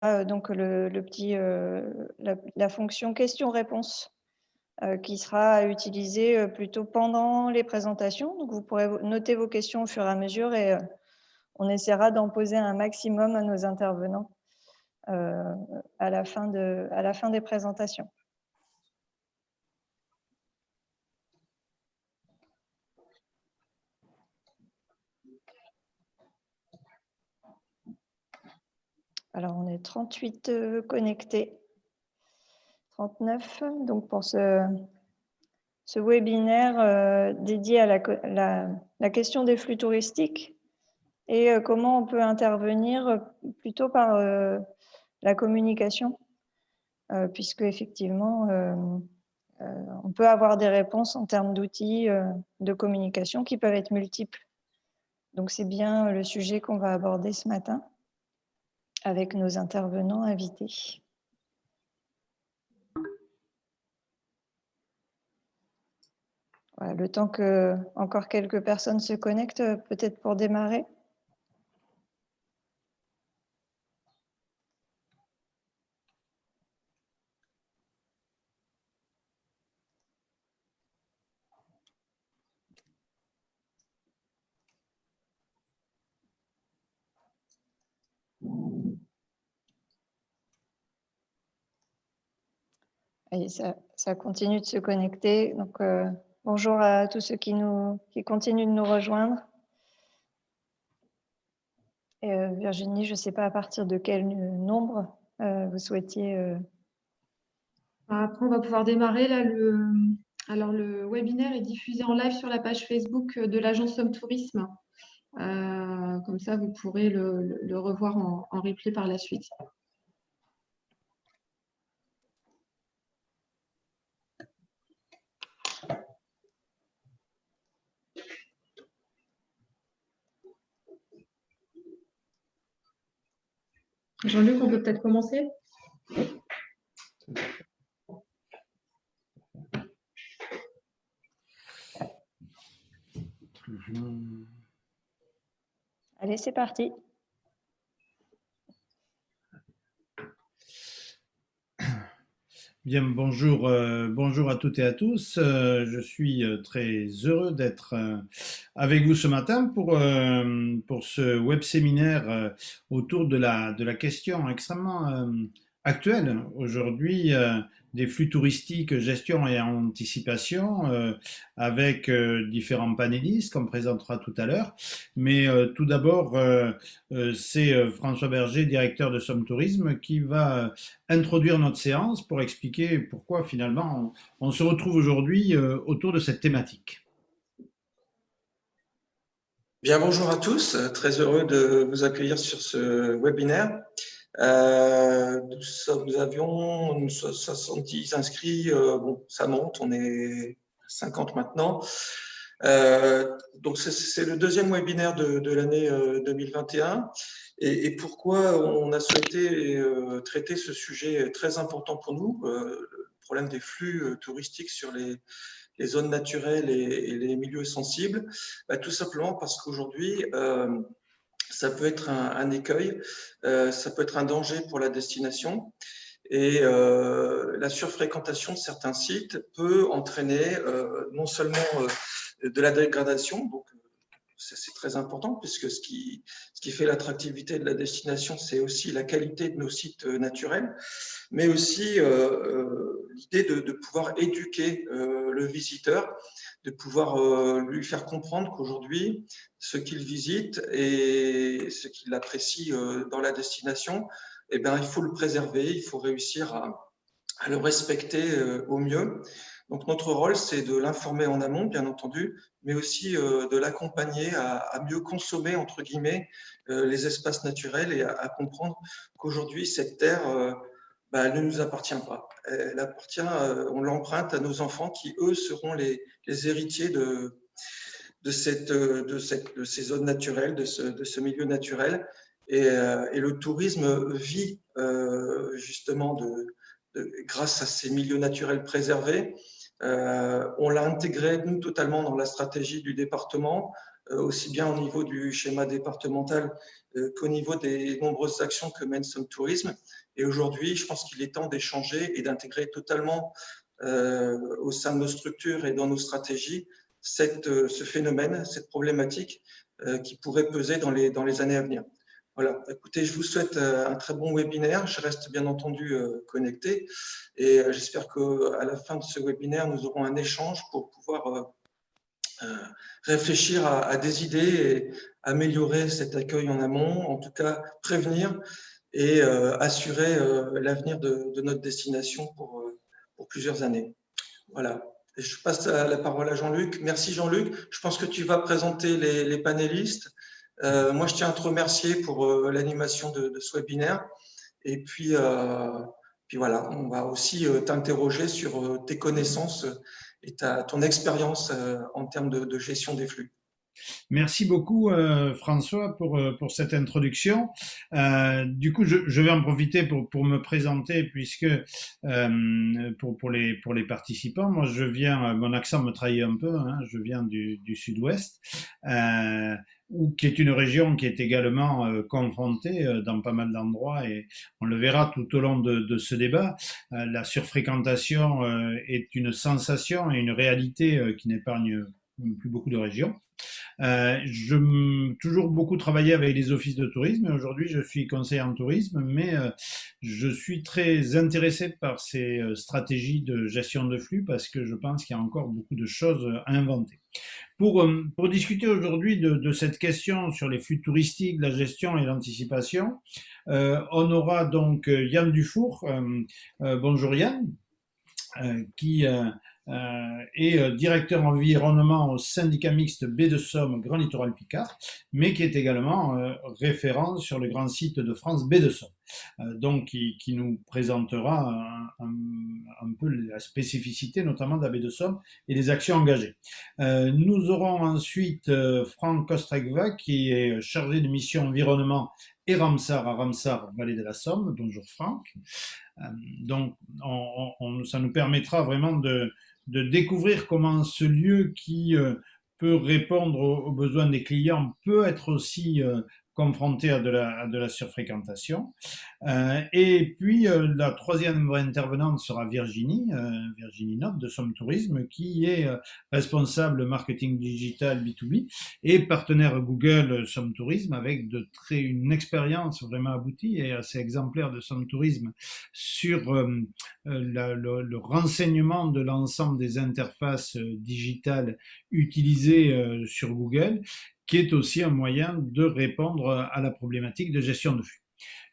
donc la fonction questions-réponses qui sera utilisée plutôt pendant les présentations. Donc, vous pourrez noter vos questions au fur et à mesure et on essaiera d'en poser un maximum à nos intervenants à la fin des présentations. Alors, on est 38 connectés, 39, donc pour ce webinaire dédié à la question des flux touristiques et comment on peut intervenir plutôt par la communication, puisque effectivement, on peut avoir des réponses en termes d'outils de communication qui peuvent être multiples. Donc, c'est bien le sujet qu'on va aborder ce matin avec nos intervenants invités. Voilà, le temps que encore quelques personnes se connectent, peut-être pour démarrer. Et ça continue de se connecter. Donc, bonjour à tous ceux qui continuent de nous rejoindre. Et Virginie, je ne sais pas à partir de quel nombre vous souhaitiez. Après, on va pouvoir démarrer. Là, alors, le webinaire est diffusé en live sur la page Facebook de l'agence Somme Tourisme. Comme ça, vous pourrez le revoir en replay par la suite. Jean-Luc, on peut peut-être commencer? Allez, c'est parti. Bien, bonjour, bonjour à toutes et à tous. Je suis très heureux d'être avec vous ce matin pour ce web séminaire autour de la question extrêmement actuelle aujourd'hui des flux touristiques, gestion et anticipation avec différents panélistes qu'on présentera tout à l'heure. Mais tout d'abord, c'est François Berger, directeur de Somme Tourisme, qui va introduire notre séance pour expliquer pourquoi finalement on se retrouve aujourd'hui autour de cette thématique. Bien, bonjour à tous, très heureux de vous accueillir sur ce webinaire. Nous avions 70 inscrits, bon, ça monte, on est 50 maintenant. Donc c'est le deuxième webinaire de l'année 2021. Et pourquoi on a souhaité traiter ce sujet très important pour nous, le problème des flux touristiques sur les zones naturelles et les milieux sensibles, tout simplement parce qu'aujourd'hui, ça peut être un écueil, ça peut être un danger pour la destination. Et la surfréquentation de certains sites peut entraîner non seulement de la dégradation, donc c'est très important puisque ce qui fait l'attractivité de la destination, c'est aussi la qualité de nos sites naturels, mais aussi l'idée de pouvoir éduquer le visiteur, de pouvoir lui faire comprendre qu'aujourd'hui, ce qu'il visite et ce qu'il apprécie dans la destination, eh bien, il faut le préserver, il faut réussir à le respecter au mieux. Donc, notre rôle, c'est de l'informer en amont, bien entendu, mais aussi de l'accompagner à mieux consommer, entre guillemets, les espaces naturels et à comprendre qu'aujourd'hui, cette terre elle ne nous appartient pas. Elle appartient, on l'emprunte à nos enfants qui, eux, seront les héritiers de ces zones naturelles, de ce milieu naturel. Et le tourisme vit justement grâce à ces milieux naturels préservés. On l'a intégré, nous, totalement dans la stratégie du département, aussi bien au niveau du schéma départemental qu'au niveau des nombreuses actions que mène Somme Tourisme. Et aujourd'hui, je pense qu'il est temps d'échanger et d'intégrer totalement au sein de nos structures et dans nos stratégies ce phénomène, cette problématique qui pourrait peser dans les années à venir. Voilà, écoutez, je vous souhaite un très bon webinaire. Je reste bien entendu connecté et j'espère qu'à la fin de ce webinaire, nous aurons un échange pour pouvoir réfléchir à des idées et améliorer cet accueil en amont, en tout cas prévenir et assurer l'avenir de notre destination pour plusieurs années. Voilà. Et je passe la parole à Jean-Luc. Merci Jean-Luc. Je pense que tu vas présenter les panélistes. Moi, je tiens à te remercier pour l'animation de ce webinaire. Et puis voilà, on va aussi t'interroger sur tes connaissances et ton expérience en termes de gestion des flux. Merci beaucoup François pour cette introduction. Du coup, je vais en profiter pour me présenter puisque pour les participants, moi je viens, mon accent me trahit un peu, hein, je viens du sud-ouest, qui est une région qui est également confrontée dans pas mal d'endroits et on le verra tout au long de ce débat. La surfréquentation est une sensation et une réalité qui n'épargne plus beaucoup de régions. Toujours beaucoup travaillé avec les offices de tourisme et aujourd'hui je suis conseiller en tourisme, mais je suis très intéressé par ces stratégies de gestion de flux parce que je pense qu'il y a encore beaucoup de choses à inventer. Pour discuter aujourd'hui de cette question sur les flux touristiques, la gestion et l'anticipation, on aura donc Yann Dufour. Bonjour Yann, qui est directeur environnement au syndicat mixte Baie de Somme Grand Littoral Picard, mais qui est également référent sur le grand site de France Baie de Somme. Donc qui nous présentera un peu la spécificité notamment de la Baie de Somme et les actions engagées. Nous aurons ensuite Franck Kostrekva qui est chargé de mission environnement et Ramsar à Ramsar, vallée de la Somme. Bonjour Franck. Donc ça nous permettra vraiment de découvrir comment ce lieu qui peut répondre aux besoins des clients peut être aussi confronté à de la surfréquentation. Et puis la troisième intervenante sera Virginie Nob de Somme Tourisme, qui est responsable marketing digital B2B et partenaire Google Somme Tourisme avec une expérience vraiment aboutie et assez exemplaire de Somme Tourisme sur le renseignement de l'ensemble des interfaces digitales utilisées sur Google, qui est aussi un moyen de répondre à la problématique de gestion de flux.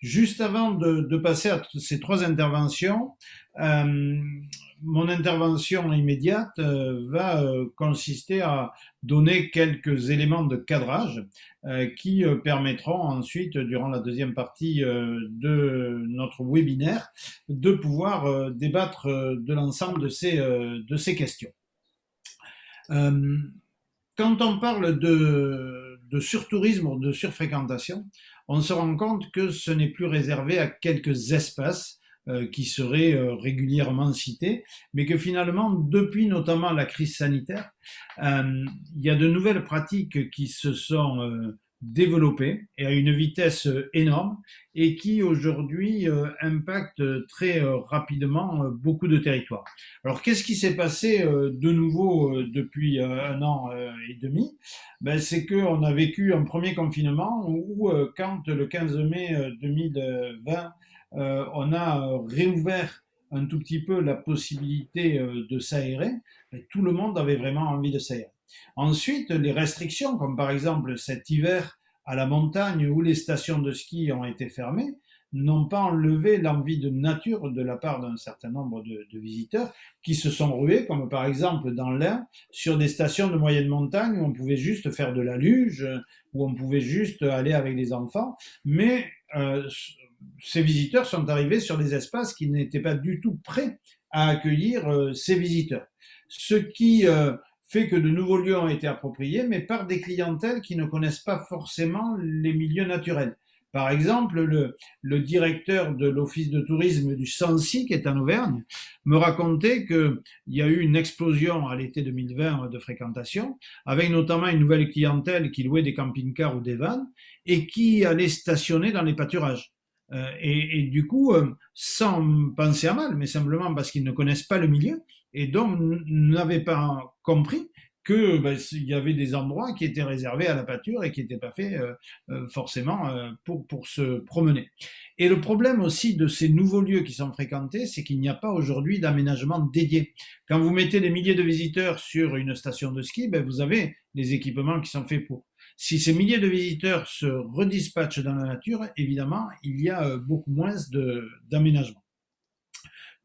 Juste avant de passer à ces trois interventions, mon intervention immédiate va consister à donner quelques éléments de cadrage qui permettront ensuite, durant la deuxième partie de notre webinaire, de pouvoir débattre de l'ensemble de ces questions. Quand on parle de surtourisme ou de surfréquentation, on se rend compte que ce n'est plus réservé à quelques espaces qui seraient régulièrement cités, mais que finalement, depuis notamment la crise sanitaire, il y a de nouvelles pratiques qui se sont développées et à une vitesse énorme et qui aujourd'hui impactent très rapidement beaucoup de territoires. Alors qu'est-ce qui s'est passé de nouveau depuis un an et demi? C'est qu'on a vécu un premier confinement où quand le 15 mai 2020 on a réouvert un tout petit peu la possibilité de s'aérer, et tout le monde avait vraiment envie de s'aérer. Ensuite, les restrictions, comme par exemple cet hiver à la montagne où les stations de ski ont été fermées, n'ont pas enlevé l'envie de nature de la part d'un certain nombre de visiteurs qui se sont rués, comme par exemple dans l'Ain, sur des stations de moyenne montagne où on pouvait juste faire de la luge, où on pouvait juste aller avec les enfants, mais ces visiteurs sont arrivés sur des espaces qui n'étaient pas du tout prêts à accueillir ces visiteurs. Ce qui fait que de nouveaux lieux ont été appropriés, mais par des clientèles qui ne connaissent pas forcément les milieux naturels. Par exemple, le directeur de l'office de tourisme du Sancy, qui est en Auvergne, me racontait qu'il y a eu une explosion à l'été 2020 de fréquentation, avec notamment une nouvelle clientèle qui louait des camping-cars ou des vannes et qui allait stationner dans les pâturages. Et du coup, sans penser à mal, mais simplement parce qu'ils ne connaissent pas le milieu et donc n'avaient pas compris que il y avait des endroits qui étaient réservés à la pâture et qui n'étaient pas faits forcément pour se promener. Et le problème aussi de ces nouveaux lieux qui sont fréquentés, c'est qu'il n'y a pas aujourd'hui d'aménagement dédié. Quand vous mettez des milliers de visiteurs sur une station de ski, vous avez les équipements qui sont faits pour. Si ces milliers de visiteurs se redispatchent dans la nature, évidemment, il y a beaucoup moins d'aménagement.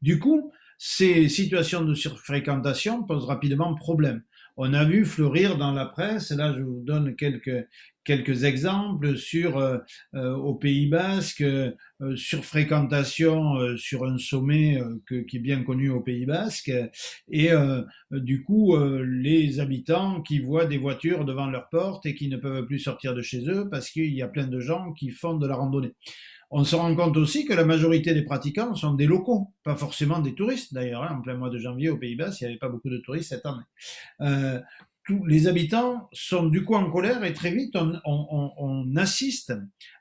Du coup, ces situations de surfréquentation posent rapidement problème. On a vu fleurir dans la presse, là je vous donne quelques exemples au Pays Basque, surfréquentation sur un sommet qui est bien connu au Pays Basque, et du coup les habitants qui voient des voitures devant leur porte et qui ne peuvent plus sortir de chez eux parce qu'il y a plein de gens qui font de la randonnée. On se rend compte aussi que la majorité des pratiquants sont des locaux, pas forcément des touristes d'ailleurs. En plein mois de janvier au Pays Basque, il n'y avait pas beaucoup de touristes cette année. Tous les habitants sont du coup en colère et très vite on assiste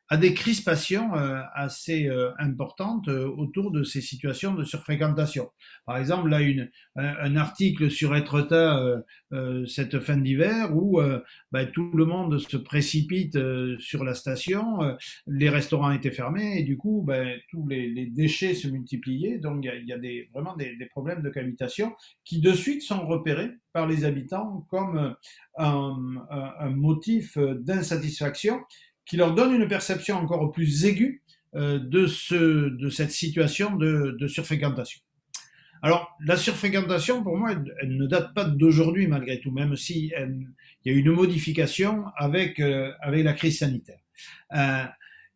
à des crispations assez importantes autour de ces situations de surfréquentation. Par exemple, là, un article sur Etretat cette fin d'hiver où tout le monde se précipite sur la station, les restaurants étaient fermés et du coup, tous les déchets se multipliaient. Donc, il y a vraiment des problèmes de cohabitation qui de suite sont repérés par les habitants comme un motif d'insatisfaction qui leur donne une perception encore plus aiguë de cette situation de surfréquentation. Alors, la surfréquentation, pour moi, elle ne date pas d'aujourd'hui malgré tout, même si il y a eu une modification avec la crise sanitaire.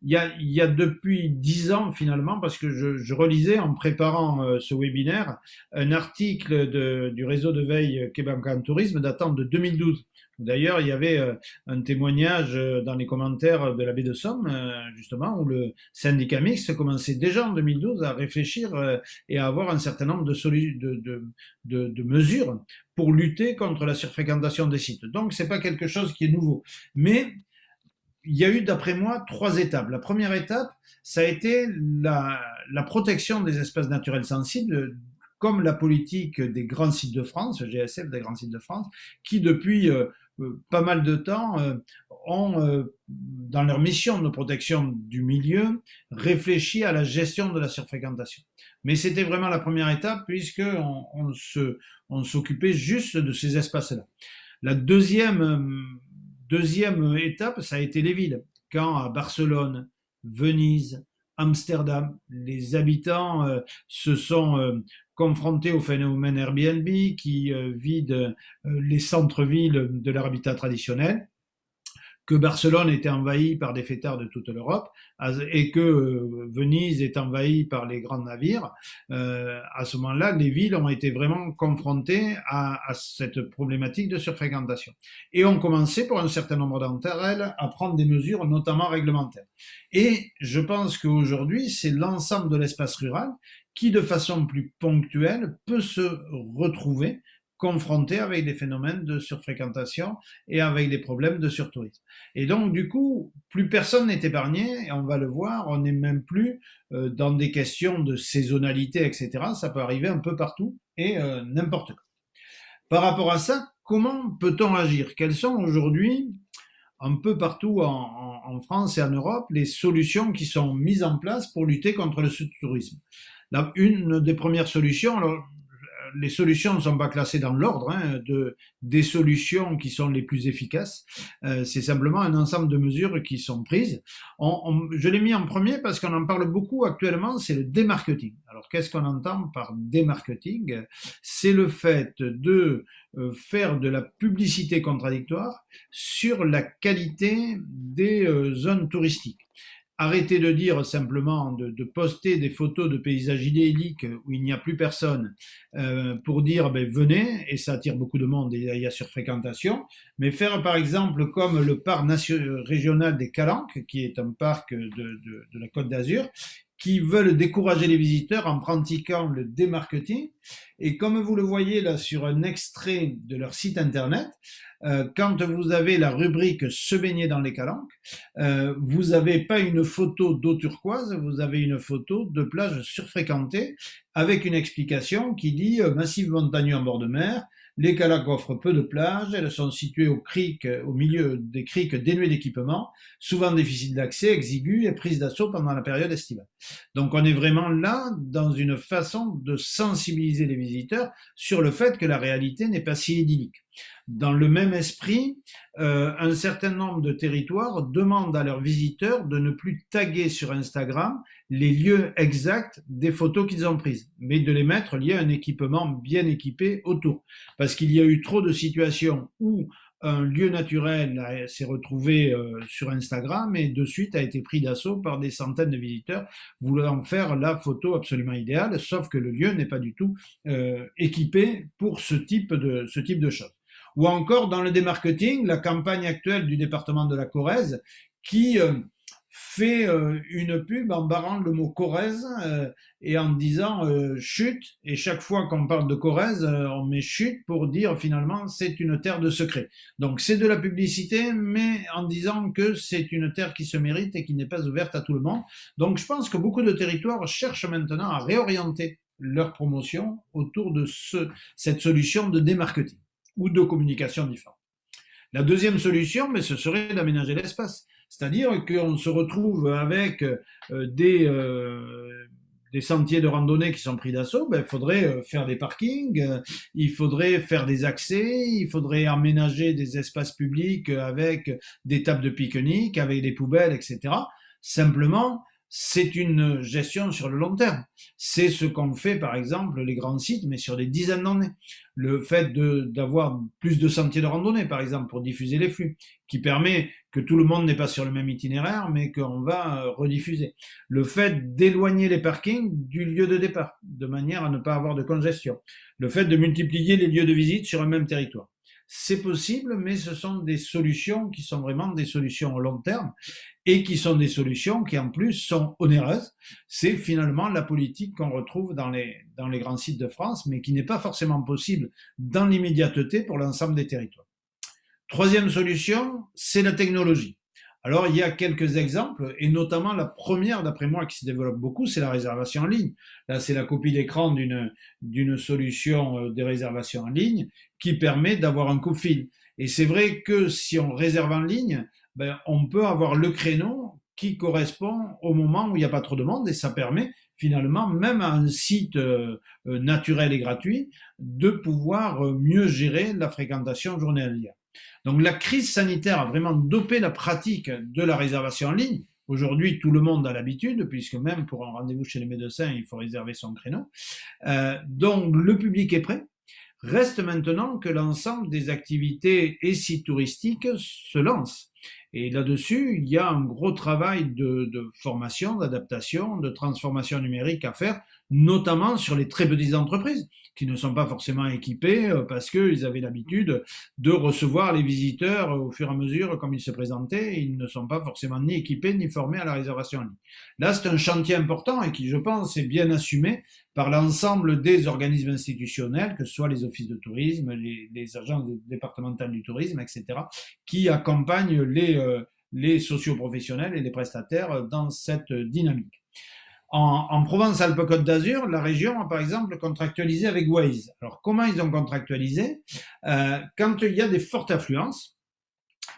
Il y a depuis 10 ans finalement, parce que je relisais en préparant ce webinaire un article du réseau de veille Québec en tourisme datant de 2012. D'ailleurs, il y avait un témoignage dans les commentaires de la baie de Somme, justement, où le syndicat mixte commençait déjà en 2012 à réfléchir et à avoir un certain nombre de mesures pour lutter contre la surfréquentation des sites. Donc, c'est pas quelque chose qui est nouveau. Mais il y a eu, d'après moi, 3 étapes. La première étape, ça a été la protection des espaces naturels sensibles, comme la politique des grands sites de France, GSF des grands sites de France, qui depuis pas mal de temps ont, dans leur mission de protection du milieu, réfléchi à la gestion de la surfréquentation. Mais c'était vraiment la première étape puisqu'on s'occupait juste de ces espaces-là. La deuxième étape, ça a été les villes. Quand à Barcelone, Venise, Amsterdam, les habitants se sont confrontés au phénomène Airbnb qui vide les centres-villes de leur habitat traditionnel, que Barcelone était envahie par des fêtards de toute l'Europe et que Venise est envahie par les grands navires, à ce moment-là, les villes ont été vraiment confrontées à cette problématique de surfréquentation. Et ont commencé, pour un certain nombre d'entre elles, à prendre des mesures, notamment réglementaires. Et je pense qu'aujourd'hui, c'est l'ensemble de l'espace rural qui, de façon plus ponctuelle, peut se retrouver confronté avec des phénomènes de surfréquentation et avec des problèmes de surtourisme. Et donc, du coup, plus personne n'est épargné, et on va le voir, on n'est même plus dans des questions de saisonnalité, etc. Ça peut arriver un peu partout et n'importe quoi. Par rapport à ça, comment peut-on agir? Quelles sont aujourd'hui, un peu partout en France et en Europe, les solutions qui sont mises en place pour lutter contre le surtourisme? Une des premières solutions, alors, les solutions ne sont pas classées dans l'ordre des solutions qui sont les plus efficaces. C'est simplement un ensemble de mesures qui sont prises. Je l'ai mis en premier parce qu'on en parle beaucoup actuellement, c'est le démarketing. Alors, qu'est-ce qu'on entend par démarketing? C'est le fait de faire de la publicité contradictoire sur la qualité des zones touristiques. arrêtez de dire simplement, de poster des photos de paysages idylliques où il n'y a plus personne pour dire ben, venez, et ça attire beaucoup de monde et il y a surfréquentation, mais faire par exemple comme le parc régional des Calanques, qui est un parc de la Côte d'Azur, qui veulent décourager les visiteurs en pratiquant le démarketing. Et comme vous le voyez là sur un extrait de leur site internet, quand vous avez la rubrique se baigner dans les Calanques, vous n'avez pas une photo d'eau turquoise, vous avez une photo de plage surfréquentée avec une explication qui dit massif montagneux en bord de mer. Les Calanques offrent peu de plages, elles sont situées au milieu des criques dénuées d'équipement, souvent difficiles d'accès, exiguës et prises d'assaut pendant la période estivale. Donc on est vraiment là dans une façon de sensibiliser les visiteurs sur le fait que la réalité n'est pas si idyllique. Dans le même esprit, un certain nombre de territoires demandent à leurs visiteurs de ne plus taguer sur Instagram les lieux exacts des photos qu'ils ont prises, mais de les mettre liés à un équipement bien équipé autour. Parce qu'il y a eu trop de situations où un lieu naturel s'est retrouvé sur Instagram et de suite a été pris d'assaut par des centaines de visiteurs voulant faire la photo absolument idéale, sauf que le lieu n'est pas du tout équipé pour ce type de choses. Ou encore dans le démarketing, la campagne actuelle du département de la Corrèze qui fait une pub en barrant le mot Corrèze et en disant chute, et chaque fois qu'on parle de Corrèze, on met chute pour dire finalement c'est une terre de secret. Donc c'est de la publicité, mais en disant que c'est une terre qui se mérite et qui n'est pas ouverte à tout le monde. Donc je pense que beaucoup de territoires cherchent maintenant à réorienter leur promotion autour de cette solution de démarketing ou de communication différente. La deuxième solution, mais ce serait d'aménager l'espace. C'est-à-dire qu'on se retrouve avec des sentiers de randonnée qui sont pris d'assaut, ben, il faudrait faire des parkings, il faudrait faire des accès, il faudrait aménager des espaces publics avec des tables de pique-nique, avec des poubelles, etc. Simplement, c'est une gestion sur le long terme. C'est ce qu'ont fait par exemple les grands sites, mais sur des dizaines d'années. Le fait d'avoir plus de sentiers de randonnée, par exemple, pour diffuser les flux, qui permet que tout le monde n'est pas sur le même itinéraire, mais qu'on va rediffuser. Le fait d'éloigner les parkings du lieu de départ, de manière à ne pas avoir de congestion. Le fait de multiplier les lieux de visite sur un même territoire. C'est possible, mais ce sont des solutions qui sont vraiment des solutions au long terme et qui sont des solutions qui en plus sont onéreuses. C'est finalement la politique qu'on retrouve dans les grands sites de France, mais qui n'est pas forcément possible dans l'immédiateté pour l'ensemble des territoires. Troisième solution, c'est la technologie. Alors, il y a quelques exemples, et notamment la première, d'après moi, qui se développe beaucoup, c'est la réservation en ligne. Là, c'est la copie d'écran d'une solution de réservation en ligne qui permet d'avoir un coup de fil. Et c'est vrai que si on réserve en ligne, ben, on peut avoir le créneau qui correspond au moment où il n'y a pas trop de monde, et ça permet finalement, même à un site naturel et gratuit, de pouvoir mieux gérer la fréquentation journalière. Donc la crise sanitaire a vraiment dopé la pratique de la réservation en ligne. Aujourd'hui, tout le monde a l'habitude, puisque même pour un rendez-vous chez les médecins, il faut réserver son créneau. Donc le public est prêt. Reste maintenant que l'ensemble des activités et sites touristiques se lancent. Et là-dessus, il y a un gros travail de formation, d'adaptation, de transformation numérique à faire, notamment sur les très petites entreprises qui ne sont pas forcément équipées parce qu'ils avaient l'habitude de recevoir les visiteurs au fur et à mesure comme ils se présentaient. Ils ne sont pas forcément ni équipés ni formés à la réservation en ligne. Là, c'est un chantier important et qui, je pense, est bien assumé par l'ensemble des organismes institutionnels, que ce soit les offices de tourisme, les agences départementales du tourisme, etc., qui accompagnent les socioprofessionnels et les prestataires dans cette dynamique. En Provence-Alpes-Côte d'Azur, la région a par exemple contractualisé avec Waze. Alors comment ils ont contractualisé? Quand il y a des fortes affluences,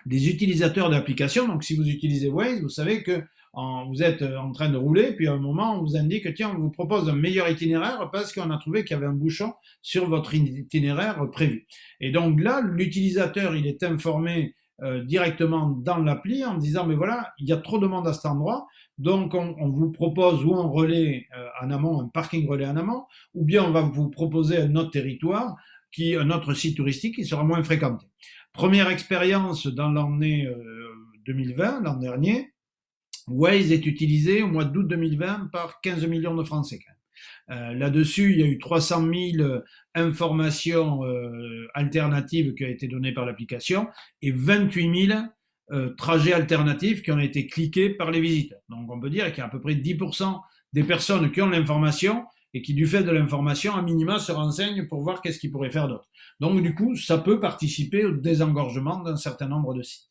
des utilisateurs d'applications, donc si vous utilisez Waze, vous savez que vous êtes en train de rouler, puis à un moment on vous indique, tiens, on vous propose un meilleur itinéraire parce qu'on a trouvé qu'il y avait un bouchon sur votre itinéraire prévu. Et donc là, l'utilisateur, il est informé directement dans l'appli en disant, mais voilà, il y a trop de monde à cet endroit, donc on vous propose ou un relais en amont, un parking relais en amont, ou bien on va vous proposer un autre territoire, un autre site touristique qui sera moins fréquenté. Première expérience dans l'année 2020, l'an dernier, Waze est utilisé au mois d'août 2020 par 15 millions de Français. Là-dessus, il y a eu 300 000 informations alternatives qui ont été données par l'application et 28 000 trajets alternatifs qui ont été cliqués par les visiteurs. Donc on peut dire qu'il y a à peu près 10% des personnes qui ont l'information et qui, du fait de l'information, à minima, se renseignent pour voir qu'est-ce qu'ils pourraient faire d'autre. Donc du coup, ça peut participer au désengorgement d'un certain nombre de sites.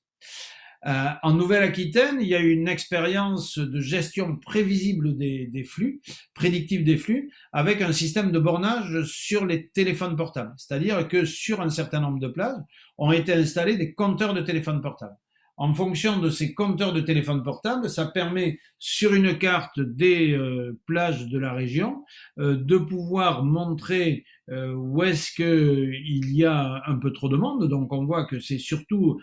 En Nouvelle-Aquitaine, il y a eu une expérience de gestion prévisible des flux, prédictive des flux, avec un système de bornage sur les téléphones portables. C'est-à-dire que sur un certain nombre de plages, ont été installés des compteurs de téléphones portables. En fonction de ces compteurs de téléphones portables, ça permet sur une carte des plages de la région de pouvoir montrer où est-ce qu'il y a un peu trop de monde. Donc on voit que c'est surtout,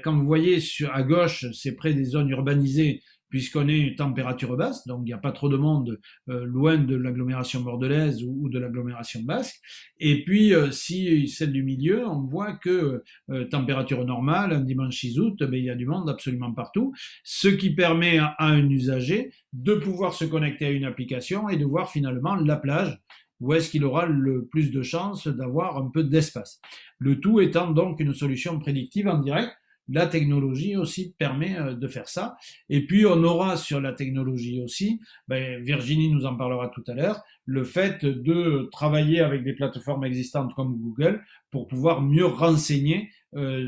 quand vous voyez à gauche, c'est près des zones urbanisées, puisqu'on est température basse, donc il n'y a pas trop de monde loin de l'agglomération bordelaise ou de l'agglomération basque. Et puis, si celle du milieu, on voit que température normale, un dimanche 6 août, il y a du monde absolument partout, ce qui permet à un usager de pouvoir se connecter à une application et de voir finalement la plage où est-ce qu'il aura le plus de chances d'avoir un peu d'espace. Le tout étant donc une solution prédictive en direct. La technologie aussi permet de faire ça. Et puis, on aura sur la technologie aussi, Virginie nous en parlera tout à l'heure, le fait de travailler avec des plateformes existantes comme Google pour pouvoir mieux renseigner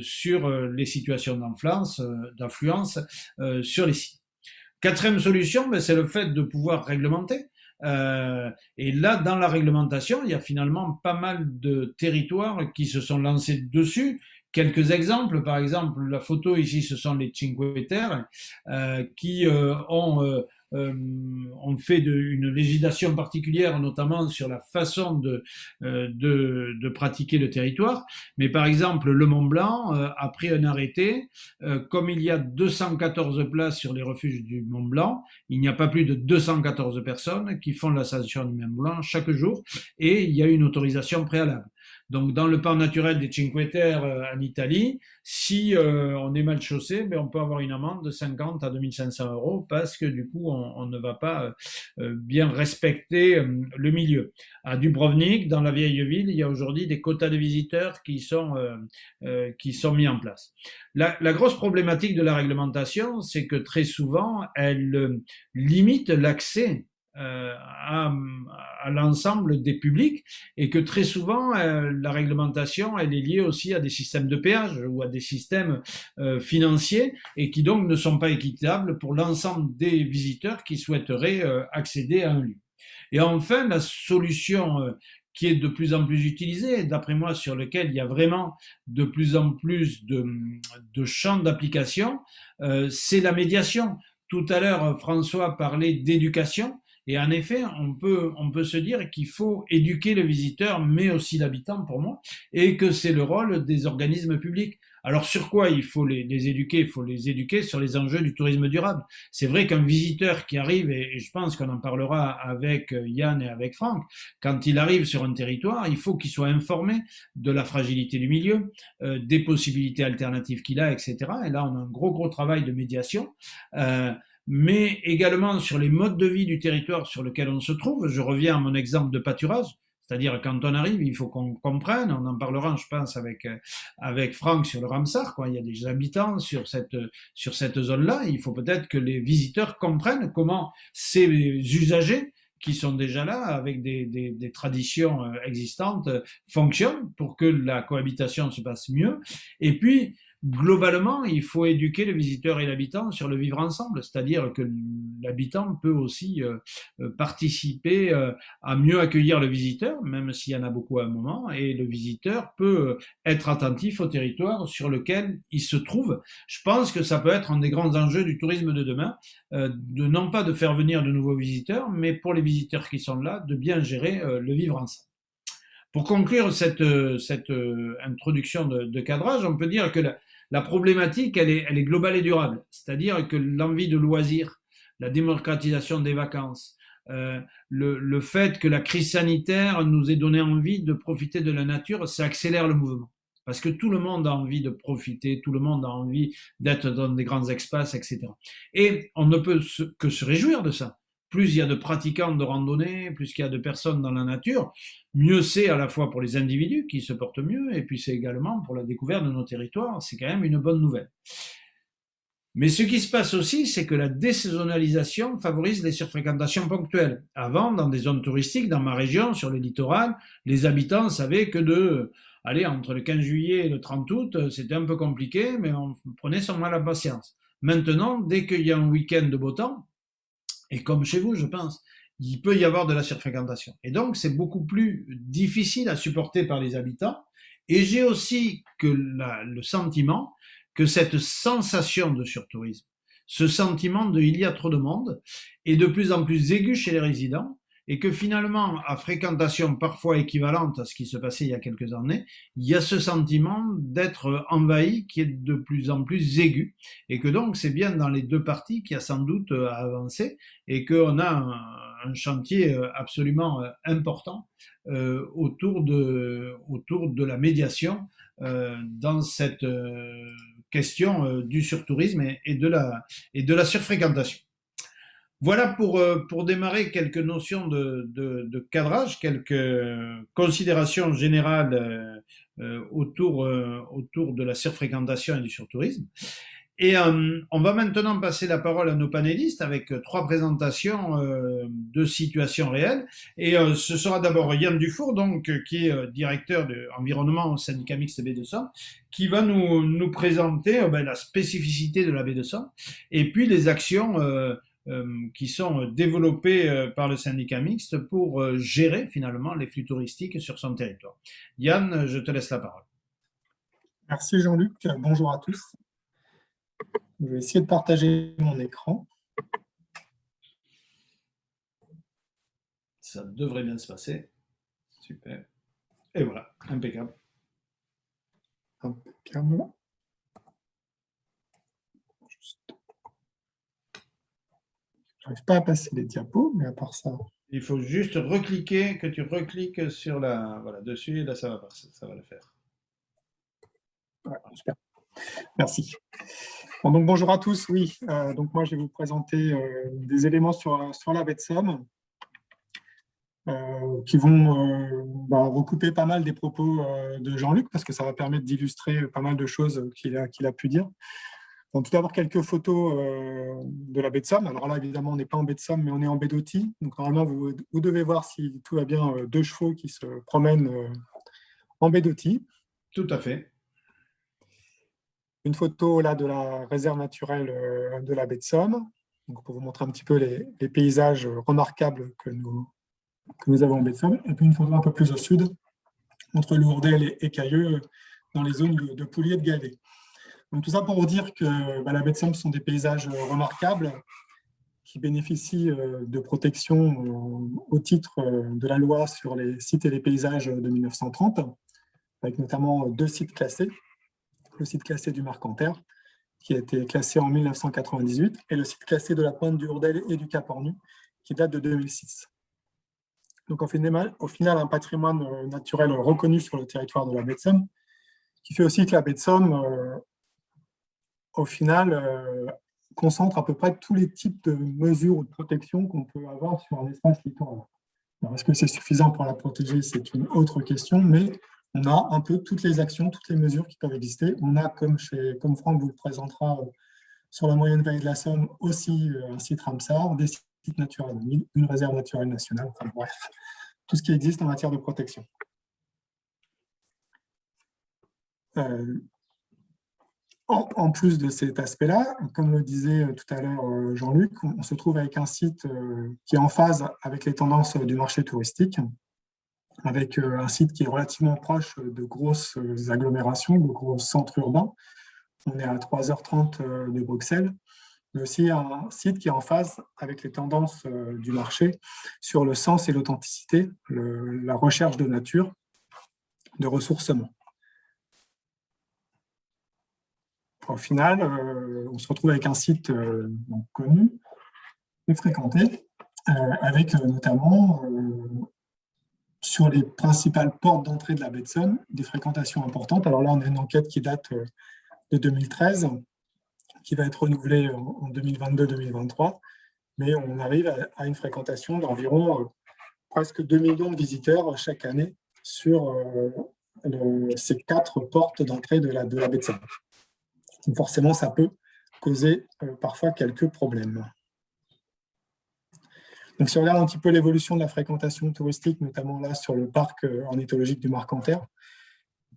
sur les situations d'affluence sur les sites. Quatrième solution, c'est le fait de pouvoir réglementer. Et là, dans la réglementation, il y a finalement pas mal de territoires qui se sont lancés dessus. Quelques exemples, par exemple, la photo ici, ce sont les Cinque Terre qui ont fait une législation particulière, notamment sur la façon de pratiquer le territoire. Mais par exemple, le Mont Blanc a pris un arrêté. Comme il y a 214 places sur les refuges du Mont Blanc, il n'y a pas plus de 214 personnes qui font l'ascension du Mont Blanc chaque jour et il y a une autorisation préalable. Donc, dans le parc naturel des Cinque Terre en Italie, si on est mal chaussé, on peut avoir une amende de 50 à 2500 euros parce que du coup, on ne va pas bien respecter le milieu. À Dubrovnik, dans la vieille ville, il y a aujourd'hui des quotas de visiteurs qui sont mis en place. La grosse problématique de la réglementation, c'est que très souvent, elle limite l'accès à l'ensemble des publics et que très souvent la réglementation elle est liée aussi à des systèmes de péage ou à des systèmes financiers et qui donc ne sont pas équitables pour l'ensemble des visiteurs qui souhaiteraient accéder à un lieu. Et enfin, la solution qui est de plus en plus utilisée, d'après moi, sur lequel il y a vraiment de plus en plus de champs d'application, c'est la médiation. Tout à l'heure, François parlait d'éducation. Et en effet, on peut se dire qu'il faut éduquer le visiteur, mais aussi l'habitant pour moi, et que c'est le rôle des organismes publics. Alors sur quoi il faut les éduquer? Il faut les éduquer sur les enjeux du tourisme durable. C'est vrai qu'un visiteur qui arrive, et je pense qu'on en parlera avec Yann et avec Franck, quand il arrive sur un territoire, il faut qu'il soit informé de la fragilité du milieu, des possibilités alternatives qu'il a, etc. Et là, on a un gros travail de médiation. Mais également sur les modes de vie du territoire sur lequel on se trouve. Je reviens à mon exemple de pâturage, c'est-à-dire quand on arrive, il faut qu'on comprenne, on en parlera, je pense, avec Franck sur le Ramsar, quoi. Il y a des habitants sur cette zone-là, il faut peut-être que les visiteurs comprennent comment ces usagers qui sont déjà là, avec des traditions existantes, fonctionnent pour que la cohabitation se passe mieux. Et puis, globalement, il faut éduquer le visiteur et l'habitant sur le vivre ensemble, c'est-à-dire que l'habitant peut aussi participer à mieux accueillir le visiteur, même s'il y en a beaucoup à un moment, et le visiteur peut être attentif au territoire sur lequel il se trouve. Je pense que ça peut être un des grands enjeux du tourisme de demain, non pas de faire venir de nouveaux visiteurs, mais pour les visiteurs qui sont là, de bien gérer le vivre ensemble. Pour conclure cette introduction de cadrage, on peut dire que la problématique, elle est globale et durable. C'est-à-dire que l'envie de loisir, la démocratisation des vacances, le fait que la crise sanitaire nous ait donné envie de profiter de la nature, ça accélère le mouvement. parce que tout le monde a envie de profiter, tout le monde a envie d'être dans des grands espaces, etc. Et on ne peut que se réjouir de ça. Plus il y a de pratiquants de randonnée, plus il y a de personnes dans la nature, mieux c'est à la fois pour les individus qui se portent mieux, et puis c'est également pour la découverte de nos territoires, c'est quand même une bonne nouvelle. Mais ce qui se passe aussi, c'est que la désaisonnalisation favorise les surfréquentations ponctuelles. Avant, dans des zones touristiques, dans ma région, sur le littoral, les habitants savaient que entre le 15 juillet et le 30 août, c'était un peu compliqué, mais on prenait son mal à patience. Maintenant, dès qu'il y a un week-end de beau temps, et comme chez vous, je pense, il peut y avoir de la surfréquentation. Et donc, c'est beaucoup plus difficile à supporter par les habitants. Et j'ai aussi le sentiment que cette sensation de surtourisme, ce sentiment de il y a trop de monde, est de plus en plus aigu chez les résidents, et que finalement, à fréquentation parfois équivalente à ce qui se passait il y a quelques années, il y a ce sentiment d'être envahi qui est de plus en plus aigu, et que donc c'est bien dans les deux parties qu'il y a sans doute à avancer, et qu'on a un chantier absolument important autour de la médiation dans cette question du surtourisme et de la surfréquentation. Voilà pour démarrer quelques notions de cadrage, quelques considérations générales autour de la surfréquentation et du surtourisme. Et on va maintenant passer la parole à nos panélistes avec 3 présentations de situations réelles. Et ce sera d'abord Yann Dufour, donc, qui est directeur de environnement au syndicat mixte baie de Somme, qui va nous présenter la spécificité de la baie de Somme et puis les actions qui sont développées par le syndicat mixte pour gérer finalement les flux touristiques sur son territoire. Yann, je te laisse la parole. Merci Jean-Luc, bonjour à tous. Je vais essayer de partager mon écran. Ça devrait bien se passer. Super. Et voilà, impeccable. Impeccable. Je n'arrive pas à passer les diapos, mais à part ça. Il faut juste que tu recliques sur dessus, et là ça va passer, ça va le faire. Ouais, super. Merci. Bon, donc bonjour à tous. Oui, donc moi je vais vous présenter des éléments sur la baie de Somme qui vont recouper pas mal des propos de Jean-Luc parce que ça va permettre d'illustrer pas mal de choses qu'il a pu dire. Bon, tout d'abord quelques photos de la baie de Somme. Alors là évidemment on n'est pas en baie de Somme mais on est en baie d'Authie. Donc normalement vous devez voir si tout va bien 2 chevaux qui se promènent en baie d'Authie. Tout à fait. Une photo là de la réserve naturelle de la baie de Somme, donc pour vous montrer un petit peu les paysages remarquables que nous avons en baie de Somme. Et puis une photo un peu plus au sud, entre Lourdel et Cailleux, dans les zones de Poulies et de Galvet. Donc tout ça pour vous dire que la baie de Somme sont des paysages remarquables qui bénéficient de protection au titre de la loi sur les sites et les paysages de 1930, avec notamment 2 sites classés. Le site classé du Marcanterre, qui a été classé en 1998, et le site classé de la Pointe du Hourdel et du Cap Ornu, qui date de 2006. Donc au final, un patrimoine naturel reconnu sur le territoire de la baie de Somme, qui fait aussi que la baie de Somme, au final, concentre à peu près tous les types de mesures ou de protection qu'on peut avoir sur un espace littoral. Alors, est-ce que c'est suffisant pour la protéger? C'est une autre question, mais on a un peu toutes les actions, toutes les mesures qui peuvent exister. On a, comme Franck vous le présentera sur la moyenne vallée de la Somme, aussi un site Ramsar, des sites naturels, une réserve naturelle nationale, enfin bref, tout ce qui existe en matière de protection. En plus de cet aspect-là, comme le disait tout à l'heure Jean-Luc, on se trouve avec un site qui est en phase avec les tendances du marché touristique, avec un site qui est relativement proche de grosses agglomérations, de gros centres urbains. On est à 3h30 de Bruxelles, mais aussi un site qui est en phase avec les tendances du marché sur le sens et l'authenticité, la recherche de nature, de ressourcement. Au final, on se retrouve avec un site connu et fréquenté, avec notamment sur les principales portes d'entrée de la baie de Somme, des fréquentations importantes. Alors là, on a une enquête qui date de 2013, qui va être renouvelée en 2022-2023, mais on arrive à une fréquentation d'environ presque 2 millions de visiteurs chaque année sur ces 4 portes d'entrée de la baie de Somme. Donc forcément, ça peut causer parfois quelques problèmes. Donc, si on regarde un petit peu l'évolution de la fréquentation touristique, notamment là sur le parc ornithologique du Marcanterre,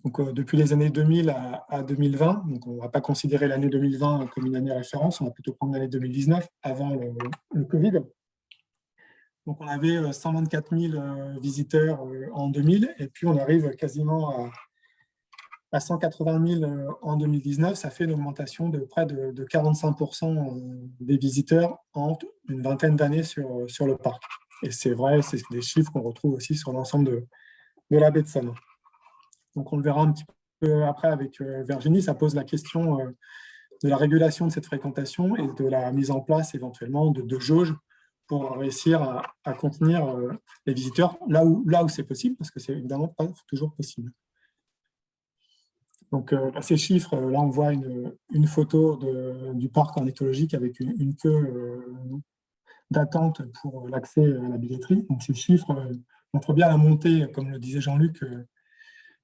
donc depuis les années 2000 à 2020, donc on ne va pas considérer l'année 2020 comme une année référence, on va plutôt prendre l'année 2019 avant le Covid. Donc on avait 124 000 visiteurs en 2000, et puis on arrive quasiment à 180 000 en 2019, ça fait une augmentation de près de 45% des visiteurs en une vingtaine d'années sur le parc. Et c'est vrai, c'est des chiffres qu'on retrouve aussi sur l'ensemble de la baie de Somme. Donc on le verra un petit peu après avec Virginie, ça pose la question de la régulation de cette fréquentation et de la mise en place éventuellement de jauges pour réussir à contenir les visiteurs là où c'est possible, parce que c'est évidemment pas toujours possible. Donc, ces chiffres, là, on voit une photo du parc ornithologique avec une queue d'attente pour l'accès à la billetterie. Donc, ces chiffres montrent bien la montée, comme le disait Jean-Luc,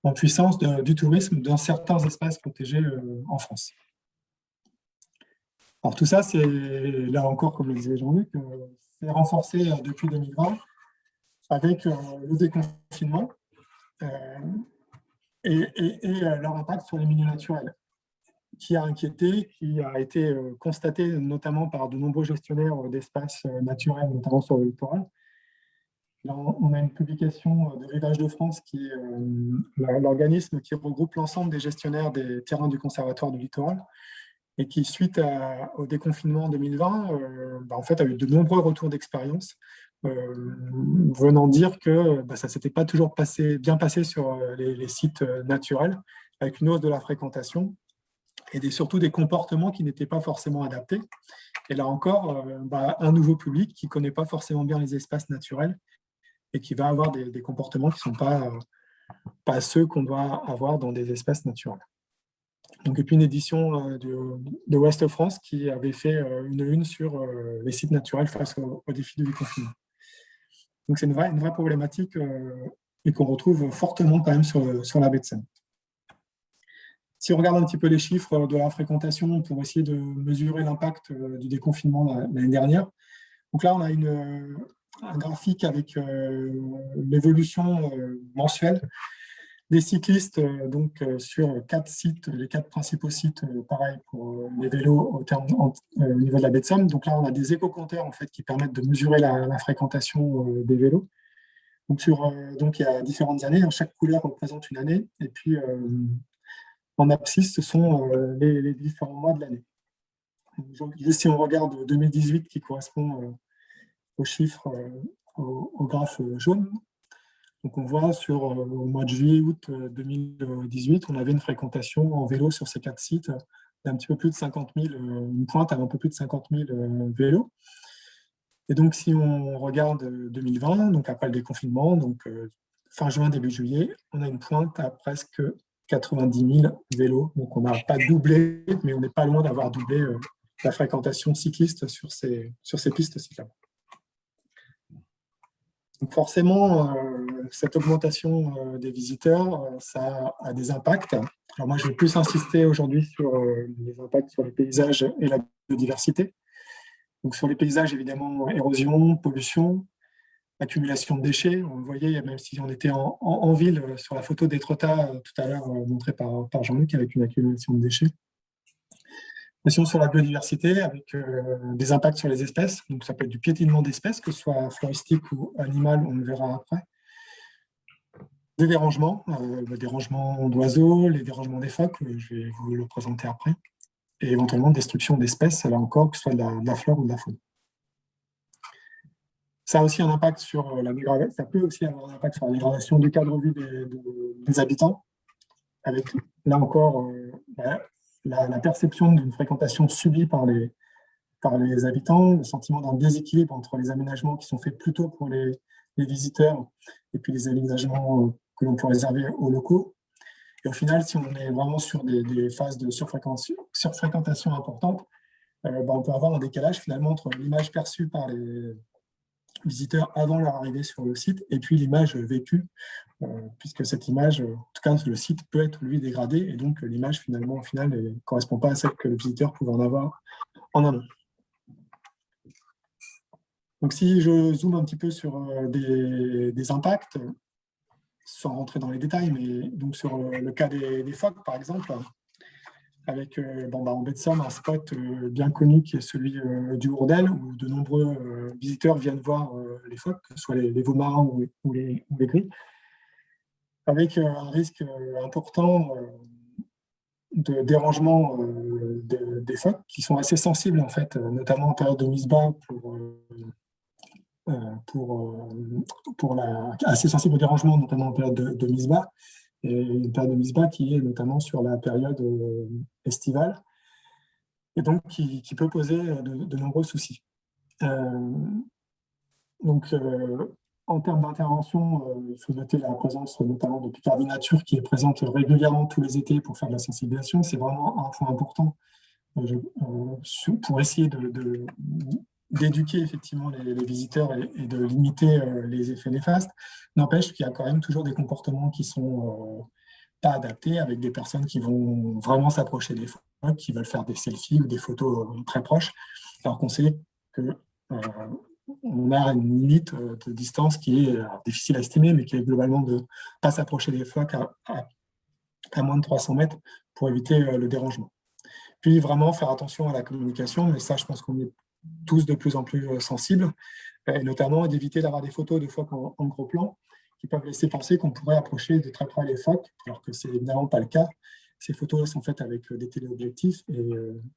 en puissance du tourisme dans certains espaces protégés en France. Alors, tout ça, c'est, là encore, comme le disait Jean-Luc, c'est renforcé depuis 2020 avec le déconfinement. Et leur impact sur les milieux naturels, qui a inquiété, qui a été constaté notamment par de nombreux gestionnaires d'espaces naturels, notamment sur le littoral. Là, on a une publication de Rivage de France, qui est l'organisme qui regroupe l'ensemble des gestionnaires des terrains du Conservatoire du littoral, et qui, suite au déconfinement en 2020, en fait, a eu de nombreux retours d'expérience venant dire que ça ne s'était pas toujours bien passé sur les sites naturels, avec une hausse de la fréquentation et surtout des comportements qui n'étaient pas forcément adaptés. Et là encore, un nouveau public qui ne connaît pas forcément bien les espaces naturels et qui va avoir des comportements qui ne sont pas ceux qu'on doit avoir dans des espaces naturels. Donc, et puis une édition de Ouest France qui avait fait une sur les sites naturels face au défi du déconfinement. Donc, c'est une vraie problématique et qu'on retrouve fortement quand même sur la baie de Somme. Si on regarde un petit peu les chiffres de la fréquentation pour essayer de mesurer l'impact du déconfinement l'année dernière, donc là, on a un graphique avec l'évolution mensuelle des cyclistes sur 4 sites, les 4 principaux sites, pareil pour les vélos au niveau de la baie de Somme. Donc là, on a des éco-compteurs en fait, qui permettent de mesurer la fréquentation des vélos. Donc il y a différentes années, chaque couleur représente une année, et puis en abscisse, ce sont les différents mois de l'année. Juste si on regarde 2018 qui correspond aux chiffres, au graphe jaune, donc on voit au mois de juillet-août 2018, on avait une fréquentation en vélo sur ces 4 sites d'un petit peu plus de 50 000, une pointe à un peu plus de 50 000 vélos. Et donc si on regarde 2020, donc après le déconfinement, donc fin juin, début juillet, on a une pointe à presque 90 000 vélos. Donc on n'a pas doublé, mais on n'est pas loin d'avoir doublé la fréquentation cycliste sur ces pistes cyclables. Donc forcément, cette augmentation des visiteurs, ça a des impacts. Alors moi, je vais plus insister aujourd'hui sur les impacts sur les paysages et la biodiversité. Donc sur les paysages, évidemment, érosion, pollution, accumulation de déchets. On le voyait, même si on était en ville, sur la photo d'Étretat tout à l'heure montrée par Jean-Luc, avec une accumulation de déchets. Sur la biodiversité, avec des impacts sur les espèces. Donc, ça peut être du piétinement d'espèces, que ce soit floristique ou animal, on le verra après. Des dérangements d'oiseaux, les dérangements des phoques, je vais vous le présenter après. Et éventuellement, destruction d'espèces, là encore, que ce soit de la flore ou de la faune. Ça a aussi un impact sur la migration. Ça peut aussi avoir un impact sur la migration du cadre de vie des habitants, avec, là encore, la perception d'une fréquentation subie par les habitants, le sentiment d'un déséquilibre entre les aménagements qui sont faits plutôt pour les les visiteurs et puis les aménagements que l'on peut réserver aux locaux. Et au final, si on est vraiment sur des phases de surfréquentation importantes, on peut avoir un décalage finalement entre l'image perçue par les visiteurs avant leur arrivée sur le site et puis l'image vécue, puisque cette image, en tout cas le site peut être lui dégradé et donc l'image finalement au final ne correspond pas à celle que le visiteur pouvait en avoir en amont. Donc si je zoome un petit peu sur des impacts, sans rentrer dans les détails, mais donc sur le cas des phoques par exemple, avec en baie de Somme un spot bien connu qui est celui du Hourdel, où de nombreux visiteurs viennent voir les phoques, que ce soit les veaux marins ou les gris, avec un risque important de dérangement des phoques, qui sont assez sensibles en fait, notamment en période de mise-bas assez sensibles au dérangement, notamment en période de mise-bas, et une période de mise-bas qui est notamment sur la période estivale, et donc qui peut poser de nombreux soucis. En termes d'intervention, il faut noter la présence notamment de Picardie Nature qui est présente régulièrement tous les étés pour faire de la sensibilisation. C'est vraiment un point important pour essayer d'éduquer effectivement les visiteurs et de limiter les effets néfastes. N'empêche qu'il y a quand même toujours des comportements qui sont pas adaptés, avec des personnes qui vont vraiment s'approcher des photos, qui veulent faire des selfies ou des photos très proches, alors qu'on sait que on a une limite de distance qui est difficile à estimer, mais qui est globalement de ne pas s'approcher des phoques à moins de 300 mètres pour éviter le dérangement. Puis vraiment faire attention à la communication, mais ça, je pense qu'on est tous de plus en plus sensibles, et notamment d'éviter d'avoir des photos de phoques en gros plan qui peuvent laisser penser qu'on pourrait approcher de très près les phoques, alors que ce n'est évidemment pas le cas. Ces photos sont faites avec des téléobjectifs et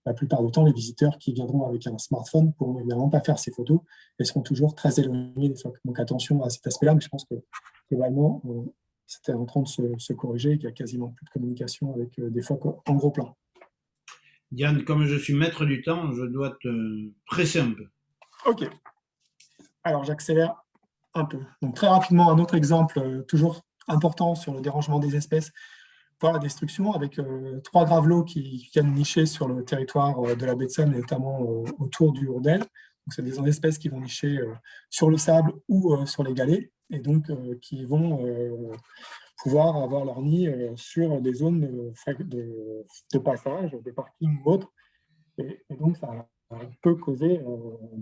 la plupart du temps, les visiteurs qui viendront avec un smartphone ne pourront évidemment pas faire ces photos et seront toujours très éloignés des phoques. Donc attention à cet aspect-là, mais je pense que globalement, c'était en train de se corriger et qu'il n'y a quasiment plus de communication avec des phoques en gros plan. Yann, comme je suis maître du temps, je dois te presser un peu. Ok. Alors j'accélère un peu. Donc très rapidement, un autre exemple toujours important sur le dérangement des espèces, voir la destruction avec 3 gravelots qui viennent nicher sur le territoire de la baie de Somme, et notamment autour du Hourdel. C'est des espèces qui vont nicher sur le sable ou sur les galets, et donc qui vont pouvoir avoir leur nid sur des zones de passage, des parkings ou autres. Et donc ça peut causer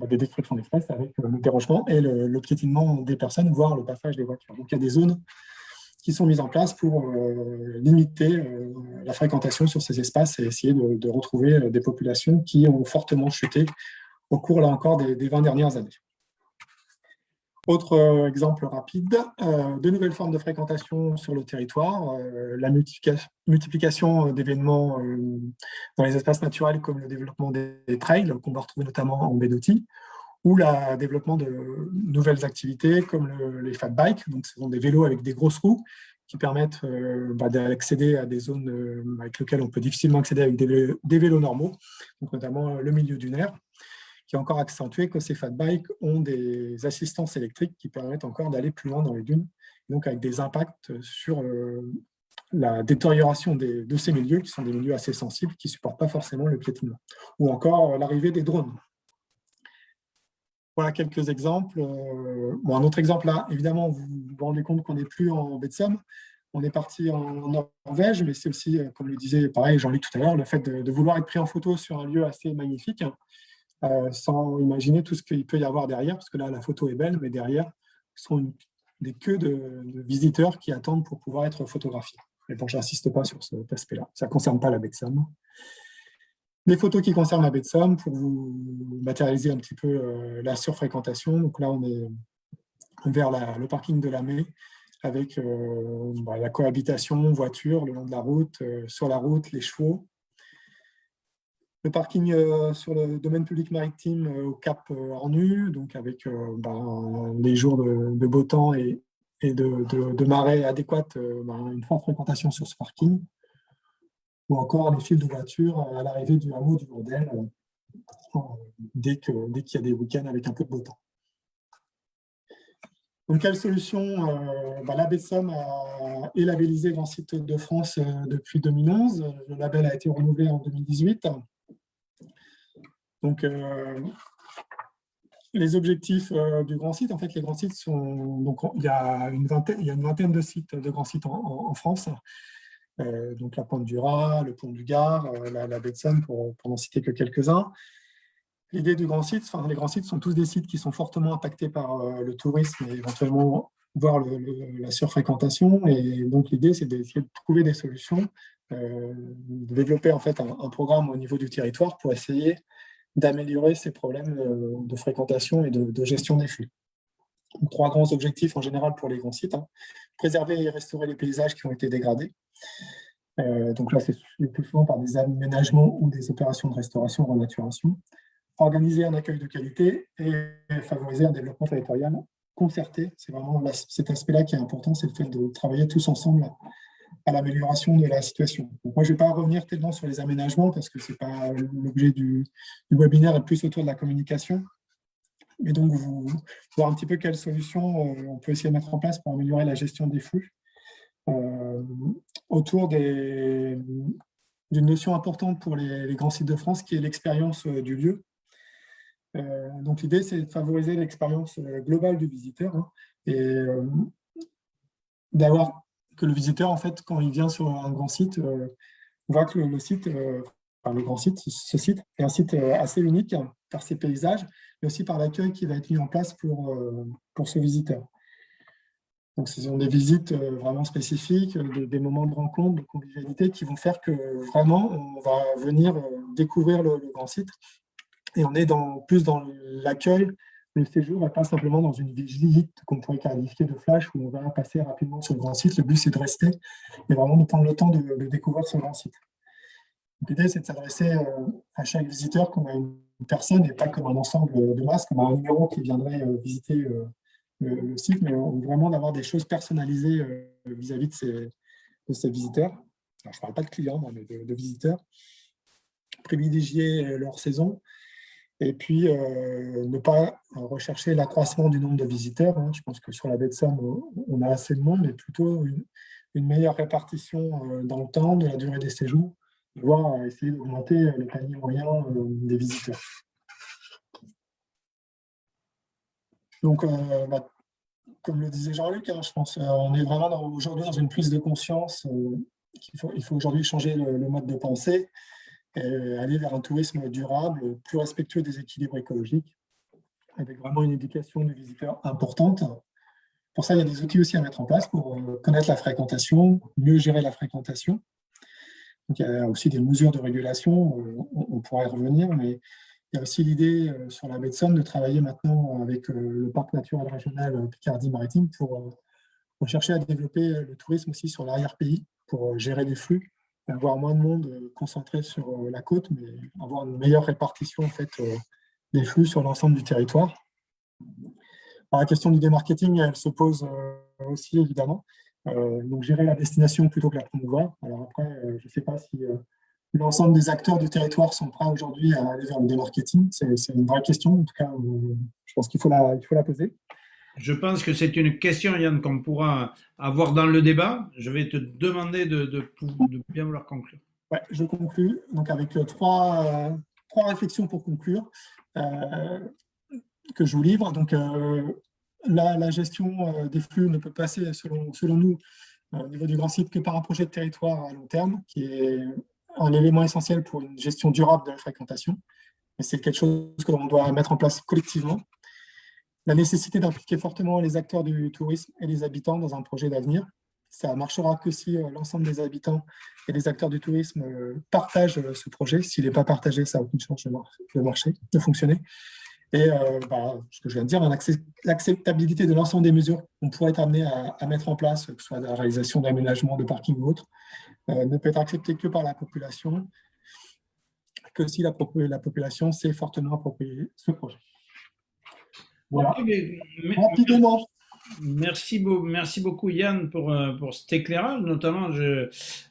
des destructions d'espèces avec le dérangement et le piétinement des personnes, voire le passage des voitures. Donc il y a des zones qui sont mises en place pour limiter la fréquentation sur ces espaces et essayer de retrouver des populations qui ont fortement chuté au cours, là encore, des 20 dernières années. Autre exemple rapide, de nouvelles formes de fréquentation sur le territoire, la multiplication d'événements dans les espaces naturels comme le développement des trails qu'on va retrouver notamment en baie d'Authie, ou le développement de nouvelles activités comme les fat bikes. Donc, ce sont des vélos avec des grosses roues qui permettent d'accéder à des zones avec lesquelles on peut difficilement accéder avec des vélos normaux, donc notamment le milieu dunaire, qui est encore accentué que ces fat bikes ont des assistances électriques qui permettent encore d'aller plus loin dans les dunes, donc avec des impacts sur la détérioration de ces milieux, qui sont des milieux assez sensibles, qui ne supportent pas forcément le piétinement, ou encore l'arrivée des drones. Voilà quelques exemples. Un autre exemple là, évidemment, vous vous rendez compte qu'on n'est plus en baie de Somme, on est parti en Norvège, mais c'est aussi, comme le disait pareil Jean-Luc tout à l'heure, le fait de vouloir être pris en photo sur un lieu assez magnifique, sans imaginer tout ce qu'il peut y avoir derrière, parce que là, la photo est belle, mais derrière, ce sont des queues de visiteurs qui attendent pour pouvoir être photographiés. Mais bon, je n'insiste pas sur cet aspect-là. Ça ne concerne pas la baie de Somme. Les photos qui concernent la baie de Somme, pour vous matérialiser un petit peu la surfréquentation. Donc là, on est vers le parking de la Mai, avec la cohabitation voiture le long de la route, sur la route, les chevaux. Le parking sur le domaine public maritime au Cap Ornu, donc avec les jours de beau temps et de marée adéquate, une forte fréquentation sur ce parking, ou encore les files de voitures à l'arrivée du hameau du Hourdel, dès qu'il y a des week-ends avec un peu de beau temps. Donc, quelle solution? La baie de Somme est labellisée Grand Site de France depuis 2011. Le label a été renouvelé en 2018. Donc, les objectifs du grand site, en fait, les grands sites sont. Donc, il y a une vingtaine de sites, de grands sites en France. Donc, la Pointe du Raz, le Pont du Gard, la baie de Somme, pour n'en citer que quelques-uns. L'idée du grand site, les grands sites sont tous des sites qui sont fortement impactés par le tourisme et éventuellement voire la surfréquentation. Et donc, l'idée, c'est d'essayer de trouver des solutions, de développer en fait un programme au niveau du territoire pour essayer d'améliorer ces problèmes de fréquentation et de gestion des flux. Donc, 3 grands objectifs en général pour les grands sites. Préserver et restaurer les paysages qui ont été dégradés. Donc là, c'est le plus souvent par des aménagements ou des opérations de restauration, renaturation. Organiser un accueil de qualité et favoriser un développement territorial concerté. C'est vraiment cet aspect-là qui est important, c'est le fait de travailler tous ensemble à l'amélioration de la situation. Donc moi, je ne vais pas revenir tellement sur les aménagements parce que ce n'est pas l'objet du webinaire, et plus autour de la communication. Mais donc, voir un petit peu quelles solutions on peut essayer de mettre en place pour améliorer la gestion des flux autour d'une notion importante pour les grands sites de France qui est l'expérience du lieu. Donc l'idée, c'est de favoriser l'expérience globale du visiteur et d'avoir que le visiteur, en fait, quand il vient sur un grand site, voit que le site, le grand site, ce site est un site assez unique par ses paysages, mais aussi par l'accueil qui va être mis en place pour ce visiteur. Donc, ce sont des visites vraiment spécifiques, des moments de rencontre, de convivialité qui vont faire que vraiment, on va venir découvrir le grand site. Et on est plus dans l'accueil, le séjour, et pas simplement dans une visite qu'on pourrait qualifier de flash où on va passer rapidement sur le grand site. Le but, c'est de rester et vraiment de prendre le temps de découvrir ce grand site. L'idée, c'est de s'adresser à chaque visiteur comme à une personne et pas comme un ensemble de masses, comme un numéro qui viendrait visiter le site, mais vraiment d'avoir des choses personnalisées vis-à-vis de ces visiteurs. Alors, je ne parle pas de clients, mais de visiteurs. Privilégier leur saison. Et puis, ne pas rechercher l'accroissement du nombre de visiteurs. Je pense que sur la baie de Somme, on a assez de monde, mais plutôt une meilleure répartition dans le temps, de la durée des séjours, voire essayer d'augmenter le panier moyen des visiteurs. Donc, comme le disait Jean-Luc, je pense qu'on est vraiment aujourd'hui dans une prise de conscience qu'il faut aujourd'hui changer le mode de pensée, aller vers un tourisme durable, plus respectueux des équilibres écologiques, avec vraiment une éducation du visiteur importante. Pour ça, il y a des outils aussi à mettre en place pour connaître la fréquentation, mieux gérer la fréquentation. Donc, il y a aussi des mesures de régulation, on pourrait y revenir, mais il y a aussi l'idée sur la baie de Somme de travailler maintenant avec le parc naturel régional Picardie-Maritime pour chercher à développer le tourisme aussi sur l'arrière-pays, pour gérer les flux, avoir moins de monde concentré sur la côte, mais avoir une meilleure répartition en fait, des flux sur l'ensemble du territoire. Alors, la question du démarketing, elle se pose aussi évidemment. Donc gérer la destination plutôt que la promouvoir. Alors après, je ne sais pas si l'ensemble des acteurs du territoire sont prêts aujourd'hui à aller vers le démarketing. C'est une vraie question. En tout cas, je pense qu'il faut la poser. Je pense que c'est une question, Yann, qu'on pourra avoir dans le débat. Je vais te demander de bien vouloir conclure. Ouais, je conclue donc avec trois réflexions pour conclure que je vous livre. Donc, la gestion des flux ne peut passer, selon nous, au niveau du grand site, que par un projet de territoire à long terme, qui est un élément essentiel pour une gestion durable de la fréquentation. Et c'est quelque chose que l'on doit mettre en place collectivement. La nécessité d'impliquer fortement les acteurs du tourisme et les habitants dans un projet d'avenir. Ça ne marchera que si l'ensemble des habitants et des acteurs du tourisme partagent ce projet. S'il n'est pas partagé, ça n'a aucune chance de fonctionner. Et ce que je viens de dire, l'acceptabilité de l'ensemble des mesures qu'on pourrait être amené à mettre en place, que ce soit la réalisation d'aménagements de parking ou autre, ne peut être acceptée que par la population, que si la population s'est fortement appropriée ce projet. Voilà. Okay, rapidement. Merci beaucoup Yann pour cet éclairage, notamment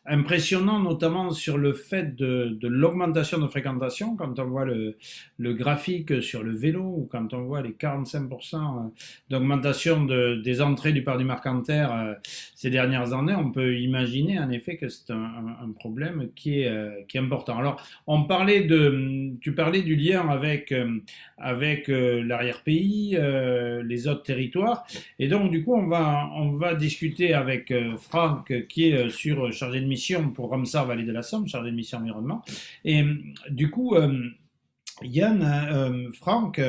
impressionnant notamment sur le fait de l'augmentation de fréquentation quand on voit le graphique sur le vélo ou quand on voit les 45% d'augmentation des entrées du parc du Mercantaire ces dernières années, on peut imaginer en effet que c'est un problème qui est important. Alors, tu parlais du lien avec l'arrière-pays, les autres territoires. Et donc, du coup, on va discuter avec Franck, qui est chargé de mission pour Ramsar Vallée de la Somme, chargé de mission environnement. Et du coup, Yann, Franck,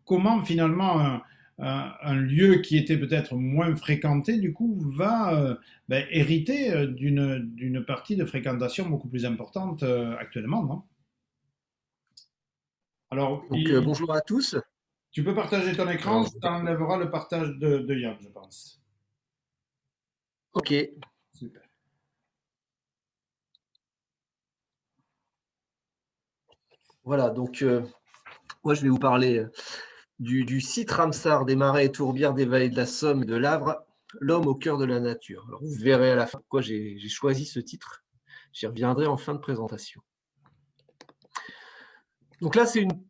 comment finalement un lieu qui était peut-être moins fréquenté, du coup, va hériter d'une partie de fréquentation beaucoup plus importante actuellement, non? Alors, Donc, bonjour à tous. tu peux partager ton écran, Alors, ça enlèvera le partage de Yann, je pense. ok. Super. Voilà, donc moi je vais vous parler du site Ramsar des marais et tourbières des vallées de la Somme et de l'Avre, l'homme au cœur de la nature. Alors, vous verrez à la fin pourquoi j'ai choisi ce titre. J'y reviendrai en fin de présentation. Donc là, c'est une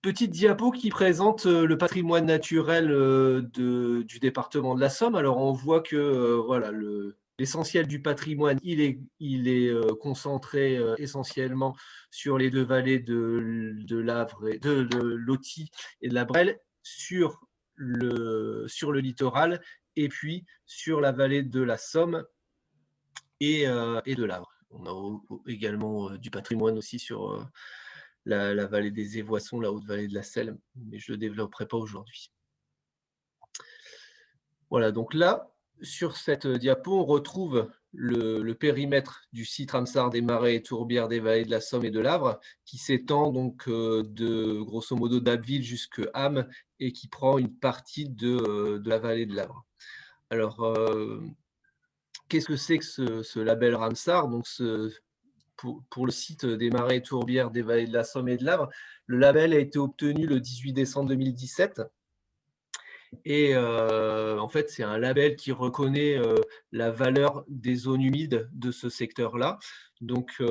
petite diapo qui présente le patrimoine naturel du département de la Somme. Alors, on voit que voilà, l'essentiel du patrimoine, il est concentré essentiellement sur les deux vallées de l'Avre, de l'Authie et de la Brelle, sur le littoral, et puis sur la vallée de la Somme et de l'Avre. On a également du patrimoine aussi sur la vallée des Évoissons, la haute vallée de la Selle, mais je ne le développerai pas aujourd'hui. Voilà, donc là, sur cette diapo, on retrouve le périmètre du site Ramsar des marais et tourbières des vallées de la Somme et de l'Avre, qui s'étend donc de grosso modo d'Abbeville jusqu'à Ham et qui prend une partie de la vallée de l'Avre. Alors, qu'est-ce que c'est que ce label Ramsar? Donc, pour le site des marais et tourbières des vallées de la Somme et de l'Avre, le label a été obtenu le 18 décembre 2017. Et en fait, c'est un label qui reconnaît la valeur des zones humides de ce secteur-là. Donc,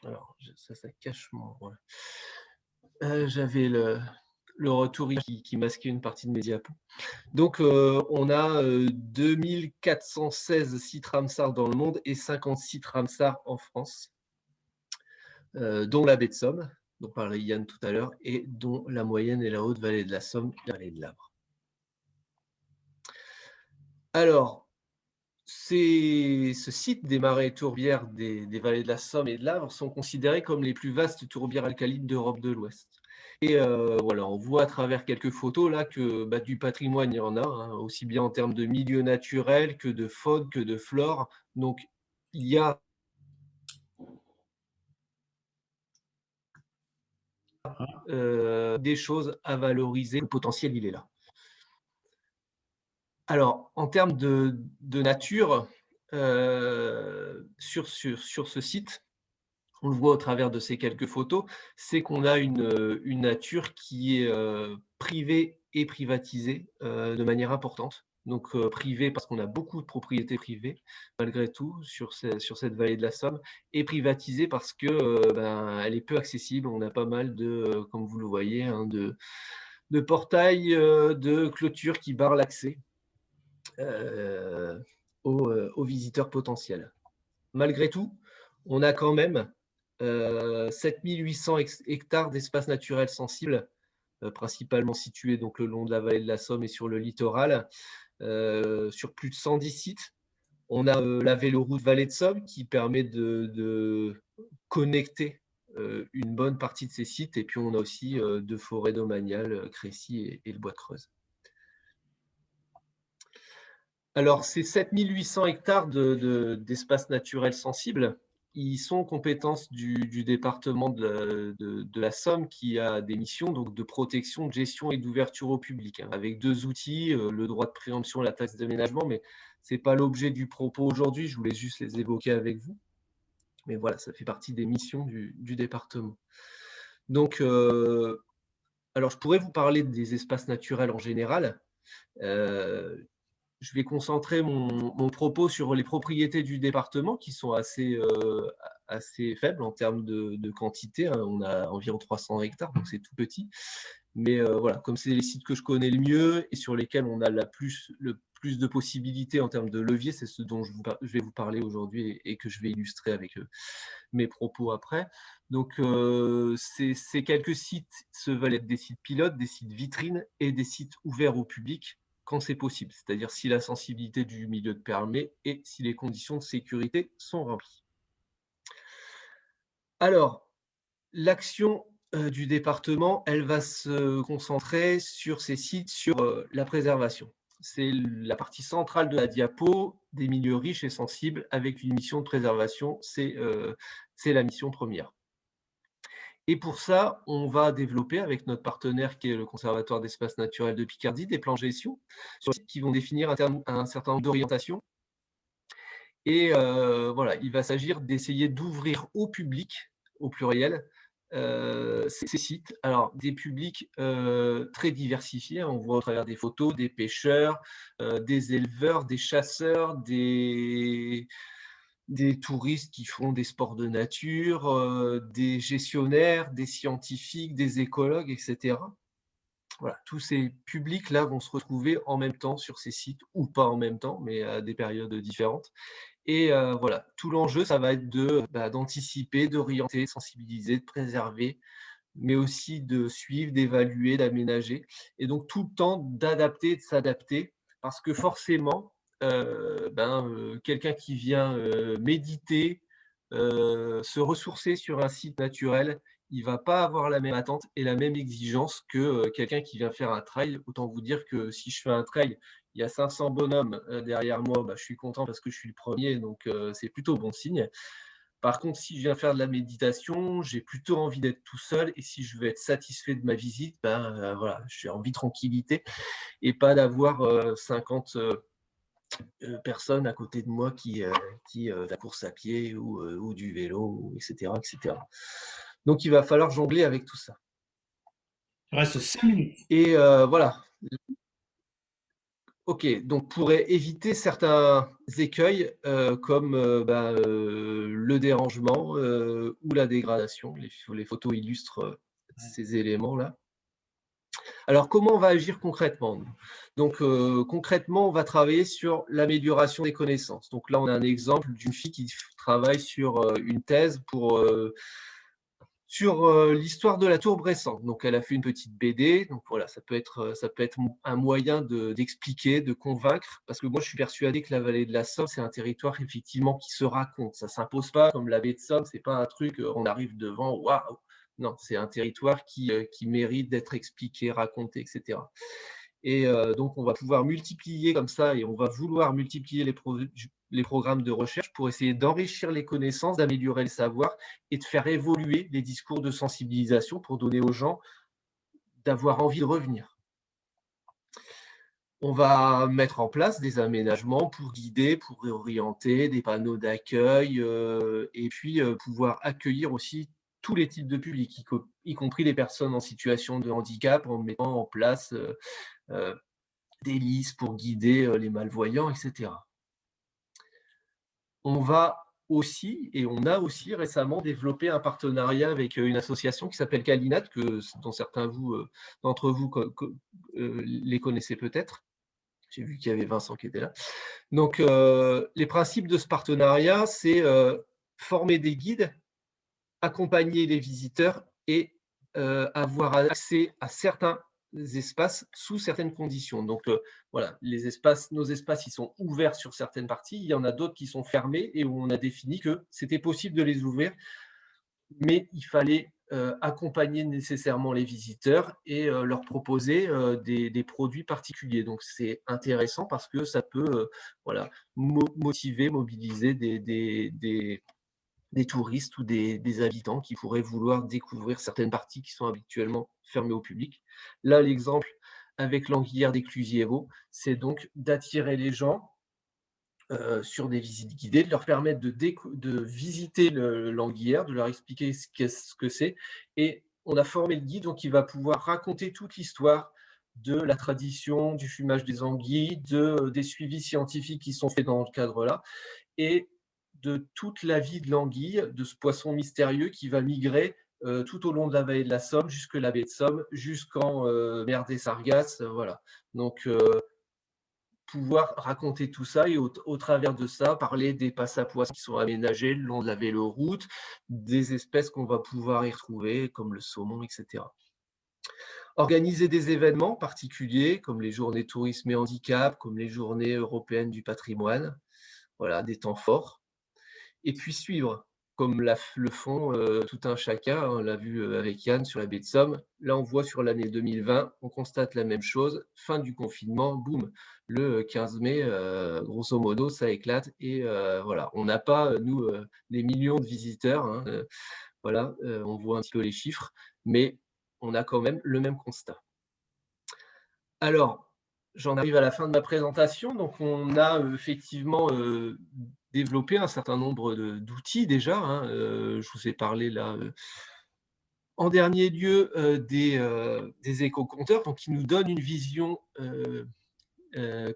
alors, ça cache mon... Voilà. J'avais le retour qui masquait une partie de mes diapos. Donc, on a 2416 sites Ramsar dans le monde et 50 sites Ramsar en France, dont la baie de Somme, dont parlait Yann tout à l'heure, et dont la moyenne et la haute vallée de la Somme et la vallée de l'Avre. Alors, ce site des marais et tourbières des vallées de la Somme et de l'Avre sont considérés comme les plus vastes tourbières alcalines d'Europe de l'Ouest. Et voilà, on voit à travers quelques photos là que du patrimoine, il y en a, hein, aussi bien en termes de milieu naturel que de faune, que de flore. Donc, il y a des choses à valoriser. Le potentiel, il est là. Alors, en termes de nature, sur ce site, on le voit au travers de ces quelques photos, c'est qu'on a une nature qui est privée et privatisée de manière importante. Donc privée parce qu'on a beaucoup de propriétés privées, malgré tout, sur cette vallée de la Somme, et privatisée parce que elle est peu accessible. On a pas mal de, comme vous le voyez, hein, de portails, de clôtures qui barrent l'accès aux visiteurs potentiels. Malgré tout, on a quand même 7800 hectares d'espaces naturels sensibles, principalement situés donc le long de la vallée de la Somme et sur le littoral, sur plus de 110 sites. On a la véloroute Vallée de Somme qui permet de connecter une bonne partie de ces sites, et puis on a aussi deux forêts domaniales, Crécy et le Bois de Creuse. Alors, ces 7800 hectares d'espaces naturels sensibles, ils sont en compétence du département de la Somme, qui a des missions donc, de protection, de gestion et d'ouverture au public, hein, avec deux outils, le droit de préemption et la taxe d'aménagement, mais ce n'est pas l'objet du propos aujourd'hui, je voulais juste les évoquer avec vous. Mais voilà, ça fait partie des missions du département. Donc, alors je pourrais vous parler des espaces naturels en général, Je vais concentrer mon propos sur les propriétés du département qui sont assez faibles en termes de quantité, hein. On a environ 300 hectares, donc c'est tout petit. Mais voilà, comme c'est les sites que je connais le mieux et sur lesquels on a le plus de possibilités en termes de levier, c'est ce dont je vais vous parler aujourd'hui et que je vais illustrer avec mes propos après. Donc, ces quelques sites se veulent être des sites pilotes, des sites vitrines et des sites ouverts au public quand c'est possible, c'est-à-dire si la sensibilité du milieu le permet et si les conditions de sécurité sont remplies. Alors, l'action du département, elle va se concentrer sur ces sites, sur la préservation. C'est la partie centrale de la diapo, des milieux riches et sensibles avec une mission de préservation, c'est la mission première. Et pour ça, on va développer avec notre partenaire qui est le Conservatoire d'espaces naturels de Picardie, des plans de gestion qui vont définir un certain nombre d'orientations. Et voilà, il va s'agir d'essayer d'ouvrir au public, au pluriel, ces sites. Alors, des publics très diversifiés, on voit au travers des photos, des pêcheurs, des éleveurs, des chasseurs, des touristes qui font des sports de nature, des gestionnaires, des scientifiques, des écologues, etc. Voilà, tous ces publics-là vont se retrouver en même temps sur ces sites, ou pas en même temps, mais à des périodes différentes. Et voilà, tout l'enjeu, ça va être d'anticiper, d'orienter, de sensibiliser, de préserver, mais aussi de suivre, d'évaluer, d'aménager. Et donc tout le temps d'adapter, de s'adapter, parce que forcément, quelqu'un qui vient méditer, se ressourcer sur un site naturel, il va pas avoir la même attente et la même exigence que quelqu'un qui vient faire un trail. Autant vous dire que si je fais un trail, il y a 500 bonhommes derrière moi, je suis content parce que je suis le premier, donc c'est plutôt bon signe. Par contre, si je viens faire de la méditation, j'ai plutôt envie d'être tout seul et si je veux être satisfait de ma visite, voilà, j'ai envie de tranquillité et pas d'avoir 50 personnes à côté de moi qui la course à pied ou du vélo, etc., etc. Donc, il va falloir jongler avec tout ça. Il reste 5 minutes. Et voilà. Ok, donc pour éviter certains écueils comme le dérangement ou la dégradation, les photos illustrent ces éléments-là. Alors, comment on va agir concrètement? Donc, concrètement, on va travailler sur l'amélioration des connaissances. Donc là, on a un exemple d'une fille qui travaille sur une thèse sur l'histoire de la tour Bressan. Donc, elle a fait une petite BD. Donc, voilà, ça peut être un moyen d'expliquer, de convaincre, parce que moi, je suis persuadé que la vallée de la Somme, c'est un territoire, effectivement, qui se raconte. Ça ne s'impose pas comme la baie de Somme. Ce n'est pas un truc, on arrive devant, waouh! Non, c'est un territoire qui mérite d'être expliqué, raconté, etc. Et donc, on va pouvoir multiplier comme ça, et on va vouloir multiplier les programmes de recherche pour essayer d'enrichir les connaissances, d'améliorer le savoir et de faire évoluer les discours de sensibilisation pour donner aux gens d'avoir envie de revenir. On va mettre en place des aménagements pour guider, pour réorienter, des panneaux d'accueil et puis pouvoir accueillir aussi tous les types de publics, y compris les personnes en situation de handicap, en mettant en place des listes pour guider les malvoyants, etc. On va aussi, et on a aussi récemment développé un partenariat avec une association qui s'appelle Calinat, dont certains d'entre vous les connaissez peut-être. J'ai vu qu'il y avait Vincent qui était là. Donc, les principes de ce partenariat, c'est former des guides, accompagner les visiteurs et avoir accès à certains espaces sous certaines conditions. Donc, voilà, nos espaces, ils sont ouverts sur certaines parties. Il y en a d'autres qui sont fermés et où on a défini que c'était possible de les ouvrir, mais il fallait accompagner nécessairement les visiteurs et leur proposer des produits particuliers. Donc, c'est intéressant parce que ça peut motiver, mobiliser des touristes ou des habitants qui pourraient vouloir découvrir certaines parties qui sont habituellement fermées au public. Là, l'exemple avec l'Anguillère des Clusiévaux, c'est donc d'attirer les gens sur des visites guidées, de leur permettre de visiter l'Anguillère, de leur expliquer ce que c'est. Et on a formé le guide, donc il va pouvoir raconter toute l'histoire de la tradition, du fumage des anguilles, des suivis scientifiques qui sont faits dans ce cadre-là, et de toute la vie de l'anguille, de ce poisson mystérieux qui va migrer tout au long de la vallée de la Somme, jusque la baie de Somme, jusqu'en mer des Sargasses, voilà. Donc, pouvoir raconter tout ça et au travers de ça, parler des passes à poissons qui sont aménagés le long de la véloroute, des espèces qu'on va pouvoir y retrouver, comme le saumon, etc. Organiser des événements particuliers, comme les journées tourisme et handicap, comme les journées européennes du patrimoine, voilà, des temps forts. Et puis suivre, comme le font tout un chacun, hein, on l'a vu avec Yann sur la baie de Somme. Là, on voit sur l'année 2020, on constate la même chose. Fin du confinement, boum, le 15 mai, grosso modo, ça éclate. Et voilà, on n'a pas, nous, des millions de visiteurs, hein, voilà, on voit un petit peu les chiffres, mais on a quand même le même constat. Alors, j'en arrive à la fin de ma présentation. Donc, on a effectivement développé un certain nombre d'outils déjà, hein. Je vous ai parlé là, en dernier lieu, des éco-compteurs, donc qui nous donnent une vision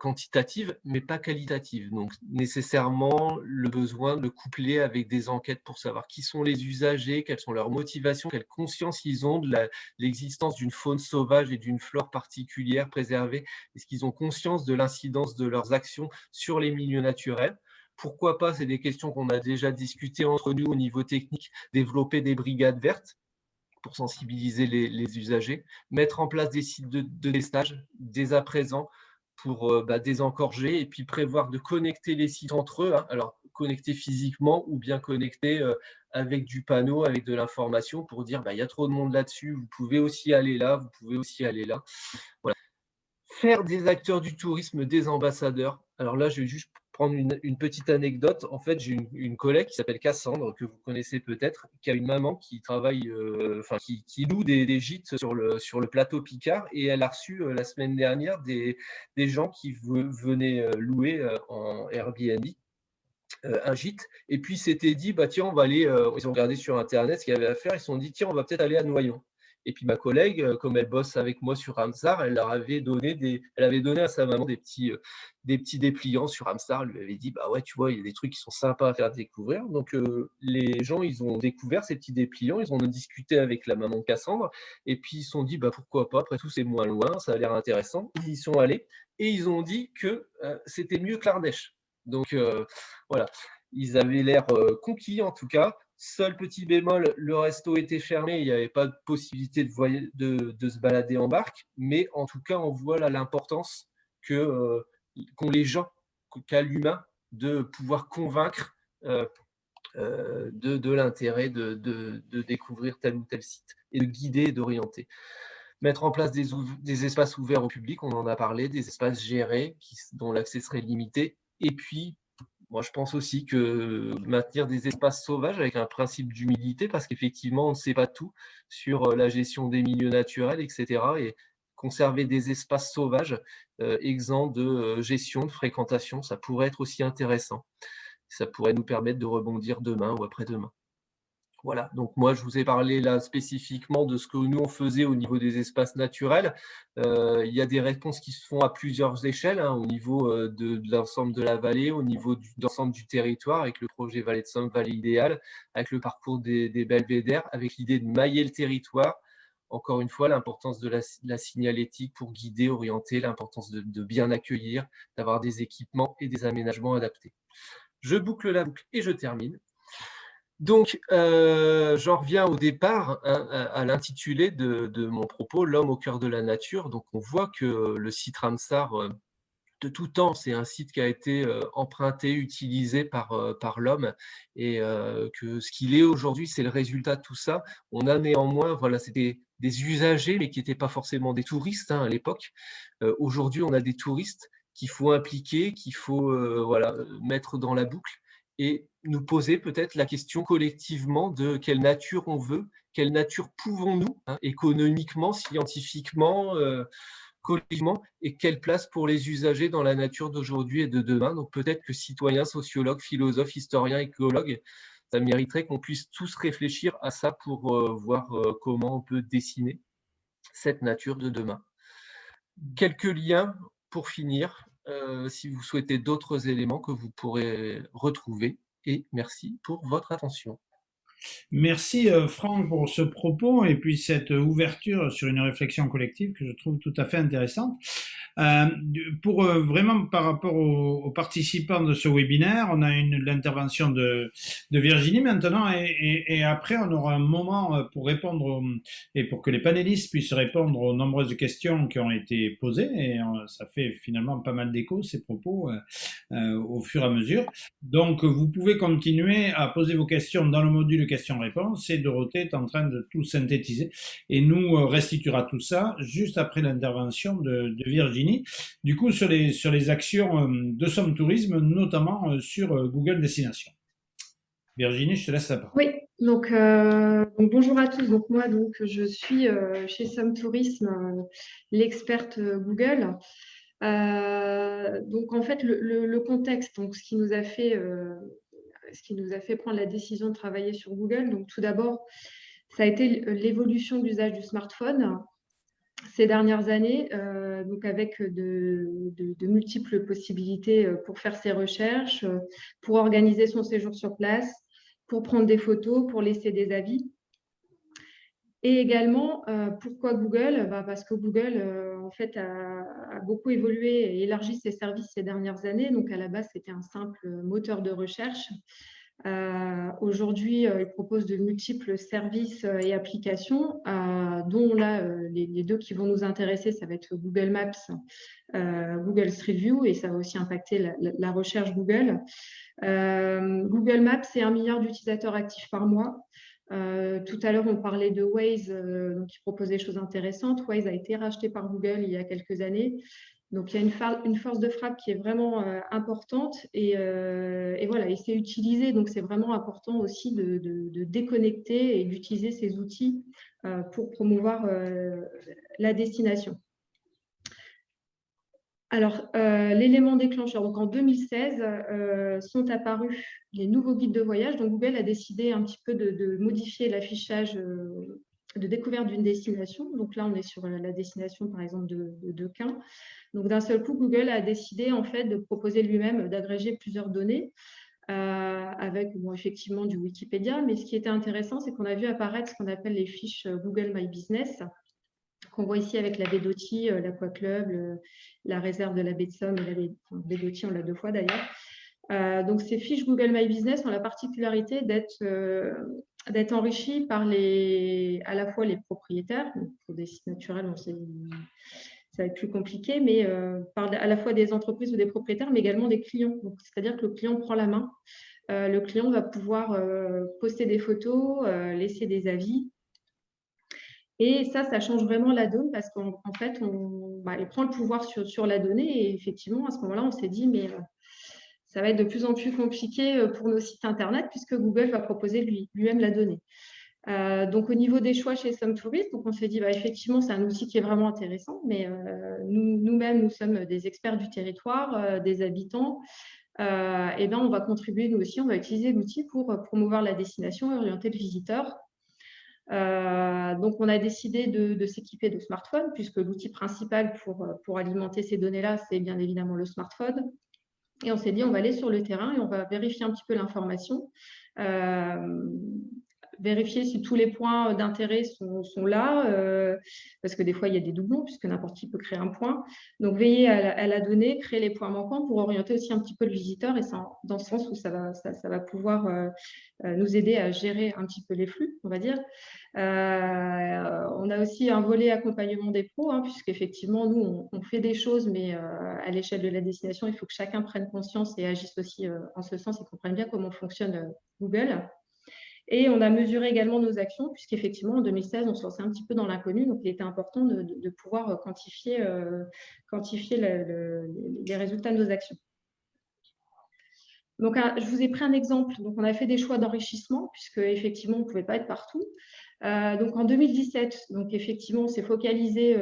quantitative, mais pas qualitative. Donc, nécessairement, le besoin de le coupler avec des enquêtes pour savoir qui sont les usagers, quelles sont leurs motivations, quelle conscience ils ont de l'existence d'une faune sauvage et d'une flore particulière préservée. Est-ce qu'ils ont conscience de l'incidence de leurs actions sur les milieux naturels? Pourquoi pas, c'est des questions qu'on a déjà discutées entre nous au niveau technique, développer des brigades vertes pour sensibiliser les usagers, mettre en place des sites de testage dès à présent pour désengorger et puis prévoir de connecter les sites entre eux, hein. Alors, connecter physiquement ou bien connecter avec du panneau, avec de l'information pour dire il y a trop de monde là-dessus, vous pouvez aussi aller là, vous pouvez aussi aller là. Voilà. Faire des acteurs du tourisme des ambassadeurs. Alors là, je vais juste prendre une petite anecdote. En fait, j'ai une collègue qui s'appelle Cassandre, que vous connaissez peut-être, qui a une maman qui travaille, qui loue des gîtes sur le plateau Picard, et elle a reçu la semaine dernière des gens qui venaient louer en Airbnb un gîte, et puis s'étaient dit, tiens, on va aller, ils ont regardé sur Internet ce qu'il y avait à faire, ils se sont dit, tiens, on va peut-être aller à Noyon. Et puis ma collègue, comme elle bosse avec moi sur Ramsar, elle avait donné à sa maman des petits dépliants sur Ramsar. Elle lui avait dit, ouais, tu vois, il y a des trucs qui sont sympas à faire découvrir. Donc les gens, ils ont découvert ces petits dépliants, ils en ont discuté avec la maman de Cassandre, et puis ils se sont dit, pourquoi pas, après tout c'est moins loin, ça a l'air intéressant. Ils y sont allés, et ils ont dit que c'était mieux que l'Ardèche. Donc voilà, ils avaient l'air conquis en tout cas. Seul petit bémol, le resto était fermé, il n'y avait pas de possibilité de se balader en barque, mais en tout cas, on voit là l'importance qu'ont les gens, qu'a l'humain, de pouvoir convaincre de l'intérêt de découvrir tel ou tel site, et de guider et d'orienter. Mettre en place des espaces ouverts au public, on en a parlé, des espaces gérés dont l'accès serait limité, et puis moi, je pense aussi que maintenir des espaces sauvages avec un principe d'humilité, parce qu'effectivement, on ne sait pas tout sur la gestion des milieux naturels, etc. Et conserver des espaces sauvages exempts de gestion, de fréquentation, ça pourrait être aussi intéressant. Ça pourrait nous permettre de rebondir demain ou après-demain. Voilà, donc moi je vous ai parlé là spécifiquement de ce que nous on faisait au niveau des espaces naturels. Il y a des réponses qui se font à plusieurs échelles, hein, au niveau de l'ensemble de la vallée, au niveau de l'ensemble du territoire, avec le projet Vallée de Somme, Vallée idéale, avec le parcours des belvédères, avec l'idée de mailler le territoire. Encore une fois, l'importance de la signalétique pour guider, orienter, l'importance de bien accueillir, d'avoir des équipements et des aménagements adaptés. Je boucle la boucle et je termine. Donc, j'en reviens au départ, hein, à l'intitulé de mon propos, l'homme au cœur de la nature. Donc, on voit que le site Ramsar, de tout temps, c'est un site qui a été emprunté, utilisé par l'homme, et que ce qu'il est aujourd'hui, c'est le résultat de tout ça. On a néanmoins, voilà, c'était des usagers, mais qui n'étaient pas forcément des touristes, hein, à l'époque. Aujourd'hui, on a des touristes qu'il faut impliquer, qu'il faut mettre dans la boucle, et nous poser peut-être la question collectivement de quelle nature on veut, quelle nature pouvons-nous, hein, économiquement, scientifiquement, collectivement, et quelle place pour les usagers dans la nature d'aujourd'hui et de demain. Donc peut-être que citoyens, sociologues, philosophes, historiens, écologues, ça mériterait qu'on puisse tous réfléchir à ça pour voir comment on peut dessiner cette nature de demain. quelques liens pour finir, si vous souhaitez d'autres éléments que vous pourrez retrouver. Et merci pour votre attention. Merci Franck pour ce propos et puis cette ouverture sur une réflexion collective que je trouve tout à fait intéressante. Pour vraiment par rapport aux participants de ce webinaire, on a l'intervention de Virginie maintenant et après on aura un moment pour répondre et pour que les panélistes puissent répondre aux nombreuses questions qui ont été posées et ça fait finalement pas mal d'écho ces propos au fur et à mesure. Donc vous pouvez continuer à poser vos questions dans le module questions-réponses et Dorothée est en train de tout synthétiser et nous restituera tout ça juste après l'intervention de Virginie. Du coup, sur les actions de Somme Tourisme, notamment sur Google Destination. Virginie, je te laisse la parole. Oui, donc bonjour à tous. Donc moi, je suis chez Somme Tourisme, l'experte Google. Donc en fait, le contexte, donc ce qui nous a fait prendre la décision de travailler sur Google. Donc tout d'abord, ça a été l'évolution de l'usage du smartphone ces dernières années, donc avec de multiples possibilités pour faire ses recherches, pour organiser son séjour sur place, pour prendre des photos, pour laisser des avis. Et également, pourquoi Google? Parce que Google, en fait, a beaucoup évolué et élargi ses services ces dernières années. Donc, à la base, c'était un simple moteur de recherche. Aujourd'hui, il propose de multiples services et applications, dont là, les deux qui vont nous intéresser, ça va être Google Maps, Google Street View, et ça va aussi impacter la recherche Google. Google Maps, c'est 1 milliard d'utilisateurs actifs par mois. Tout à l'heure, on parlait de Waze, donc qui propose des choses intéressantes. Waze a été racheté par Google il y a quelques années. Donc, il y a une force de frappe qui est vraiment importante et voilà, et c'est utilisé. Donc, c'est vraiment important aussi de déconnecter et d'utiliser ces outils pour promouvoir la destination. Alors, l'élément déclencheur. Donc, en 2016, sont apparus les nouveaux guides de voyage. Donc, Google a décidé un petit peu de modifier l'affichage de découverte d'une destination. Donc là, on est sur la destination, par exemple, de Caen. Donc, d'un seul coup, Google a décidé, en fait, de proposer lui-même d'agréger plusieurs données avec, effectivement, du Wikipédia. Mais ce qui était intéressant, c'est qu'on a vu apparaître ce qu'on appelle les fiches Google My Business, qu'on voit ici avec la baie d'Authie, l'Aquaclub, la réserve de la baie de Somme et la baie d'Authie, on l'a 2 fois d'ailleurs. Donc, ces fiches Google My Business ont la particularité d'être enrichies par à la fois les propriétaires. Donc, pour des sites naturels, ça va être plus compliqué, mais à la fois des entreprises ou des propriétaires, mais également des clients. C'est-à-dire que le client prend la main. Le client va pouvoir poster des photos, laisser des avis. Et ça change vraiment la donne parce qu'en fait, il prend le pouvoir sur la donnée. Et effectivement, à ce moment-là, on s'est dit, mais ça va être de plus en plus compliqué pour nos sites Internet puisque Google va proposer lui-même la donnée. Donc, au niveau des choix chez Somme Tourisme, donc on s'est dit, effectivement, c'est un outil qui est vraiment intéressant, mais nous-mêmes, nous sommes des experts du territoire, des habitants. Et on va contribuer, nous aussi, on va utiliser l'outil pour promouvoir la destination et orienter le visiteur. Donc, on a décidé de s'équiper de smartphones, puisque l'outil principal pour alimenter ces données-là, c'est bien évidemment le smartphone. Et on s'est dit, on va aller sur le terrain et on va vérifier un petit peu l'information, vérifier si tous les points d'intérêt sont là, parce que des fois, il y a des doublons, puisque n'importe qui peut créer un point. Donc, veiller à la donnée, créer les points manquants pour orienter aussi un petit peu le visiteur, et ça, dans le sens où ça va pouvoir nous aider à gérer un petit peu les flux, on va dire. On a aussi un volet accompagnement des pros, puisqu'effectivement, nous, on fait des choses, mais à l'échelle de la destination, il faut que chacun prenne conscience et agisse aussi en ce sens et comprenne bien comment fonctionne Google. Et on a mesuré également nos actions, puisqu'effectivement, en 2016, on se lançait un petit peu dans l'inconnu. Donc, il était important de pouvoir quantifier les résultats de nos actions. Donc, je vous ai pris un exemple. Donc, on a fait des choix d'enrichissement, puisqu'effectivement, on ne pouvait pas être partout. Donc, en 2017, effectivement, on s'est focalisé,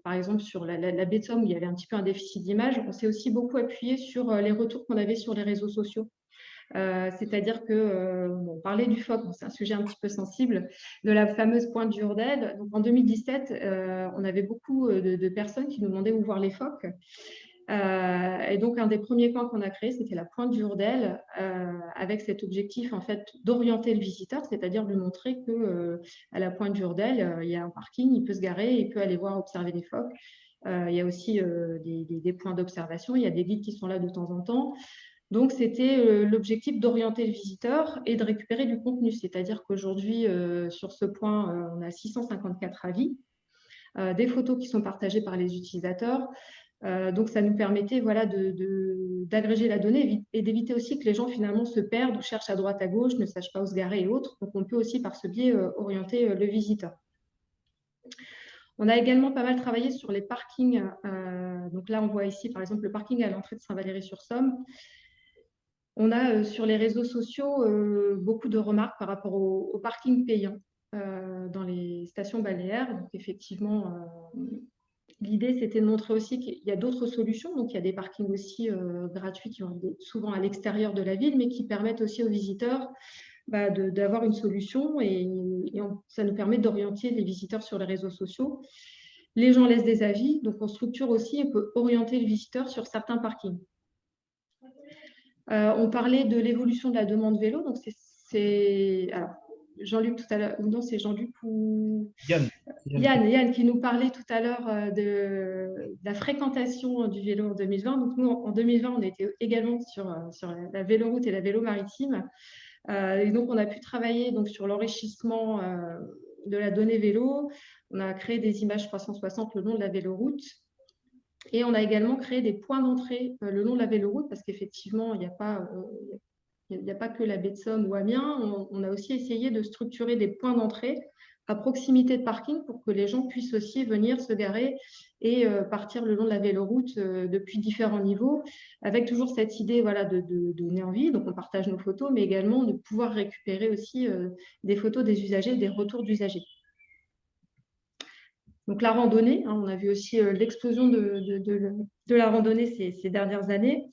par exemple, sur la baie de Somme, où il y avait un petit peu un déficit d'image. On s'est aussi beaucoup appuyé sur les retours qu'on avait sur les réseaux sociaux. C'est-à-dire que, on parlait du phoque, c'est un sujet un petit peu sensible, de la fameuse pointe du Hurdel. Donc, en 2017, on avait beaucoup de personnes qui nous demandaient où voir les phoques. Et donc, un des premiers points qu'on a créé, c'était la pointe du Hurdel, avec cet objectif en fait d'orienter le visiteur, c'est-à-dire de lui montrer que à la pointe du Hurdel, il y a un parking, il peut se garer, il peut aller voir observer les phoques. Il y a aussi des points d'observation, il y a des guides qui sont là de temps en temps. Donc, c'était l'objectif d'orienter le visiteur et de récupérer du contenu. C'est-à-dire qu'aujourd'hui, sur ce point, on a 654 avis, des photos qui sont partagées par les utilisateurs. Donc, ça nous permettait voilà, d'agréger la donnée et d'éviter aussi que les gens finalement se perdent ou cherchent à droite à gauche, ne sachent pas où se garer et autres. Donc, on peut aussi par ce biais orienter le visiteur. On a également pas mal travaillé sur les parkings. Donc là, on voit ici par exemple le parking à l'entrée de Saint-Valery-sur-Somme. On a sur les réseaux sociaux beaucoup de remarques par rapport au parking payant dans les stations balnéaires. Donc effectivement, l'idée, c'était de montrer aussi qu'il y a d'autres solutions. Donc, il y a des parkings aussi gratuits qui vont souvent à l'extérieur de la ville, mais qui permettent aussi aux visiteurs d'avoir une solution et ça nous permet d'orienter les visiteurs sur les réseaux sociaux. Les gens laissent des avis, donc on structure aussi, on peut orienter le visiteur sur certains parkings. On parlait de l'évolution de la demande vélo, donc alors, Jean-Luc tout à l'heure, non, c'est Jean-Luc ou Yann qui nous parlait tout à l'heure de la fréquentation du vélo en 2020. Donc nous, en 2020, on était également sur la véloroute et la vélo maritime. Et donc, on a pu travailler donc, sur l'enrichissement de la donnée vélo. On a créé des images 360 le long de la véloroute. Et on a également créé des points d'entrée le long de la véloroute parce qu'effectivement, il n'y a pas que la baie de Somme ou Amiens. On a aussi essayé de structurer des points d'entrée à proximité de parking pour que les gens puissent aussi venir se garer et partir le long de la véloroute depuis différents niveaux, avec toujours cette idée voilà, de donner envie. Donc, on partage nos photos, mais également de pouvoir récupérer aussi des photos des usagers, des retours d'usagers. Donc, la randonnée, on a vu aussi l'explosion de la randonnée ces dernières années.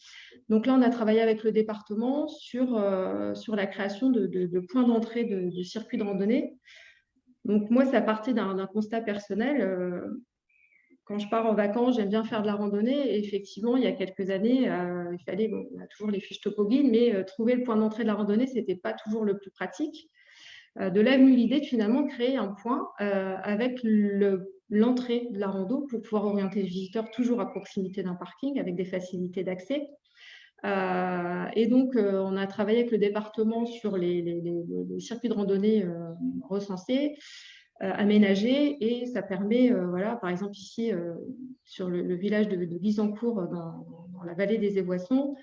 Donc là, on a travaillé avec le département sur la création de points d'entrée de circuits de randonnée. Donc moi, ça partait d'un constat personnel. Quand je pars en vacances, j'aime bien faire de la randonnée. Et effectivement, il y a quelques années, il fallait, on a toujours les fiches topo guide, mais trouver le point d'entrée de la randonnée, ce n'était pas toujours le plus pratique. De là est venue l'idée de finalement créer un point avec l'entrée de la rando pour pouvoir orienter le visiteur toujours à proximité d'un parking avec des facilités d'accès. Et donc, on a travaillé avec le département sur les circuits de randonnée recensés, aménagés, et ça permet, voilà, par exemple ici, sur le village de Guisancourt, dans la vallée des Évoissons,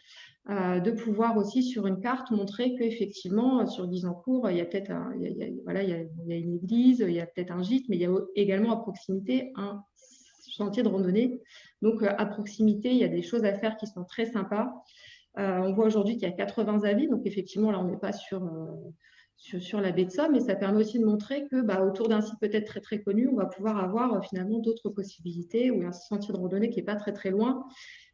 de pouvoir aussi sur une carte montrer qu'effectivement, sur Guisancourt, il y a peut-être il y a une église, il y a peut-être un gîte, mais il y a également à proximité un sentier de randonnée. Donc, à proximité, il y a des choses à faire qui sont très sympas. On voit aujourd'hui qu'il y a 80 avis, donc effectivement, là, on n'est pas sur la baie de Somme, mais ça permet aussi de montrer que autour d'un site peut-être très, très connu, on va pouvoir avoir finalement d'autres possibilités ou un sentier de randonnée qui n'est pas très, très loin.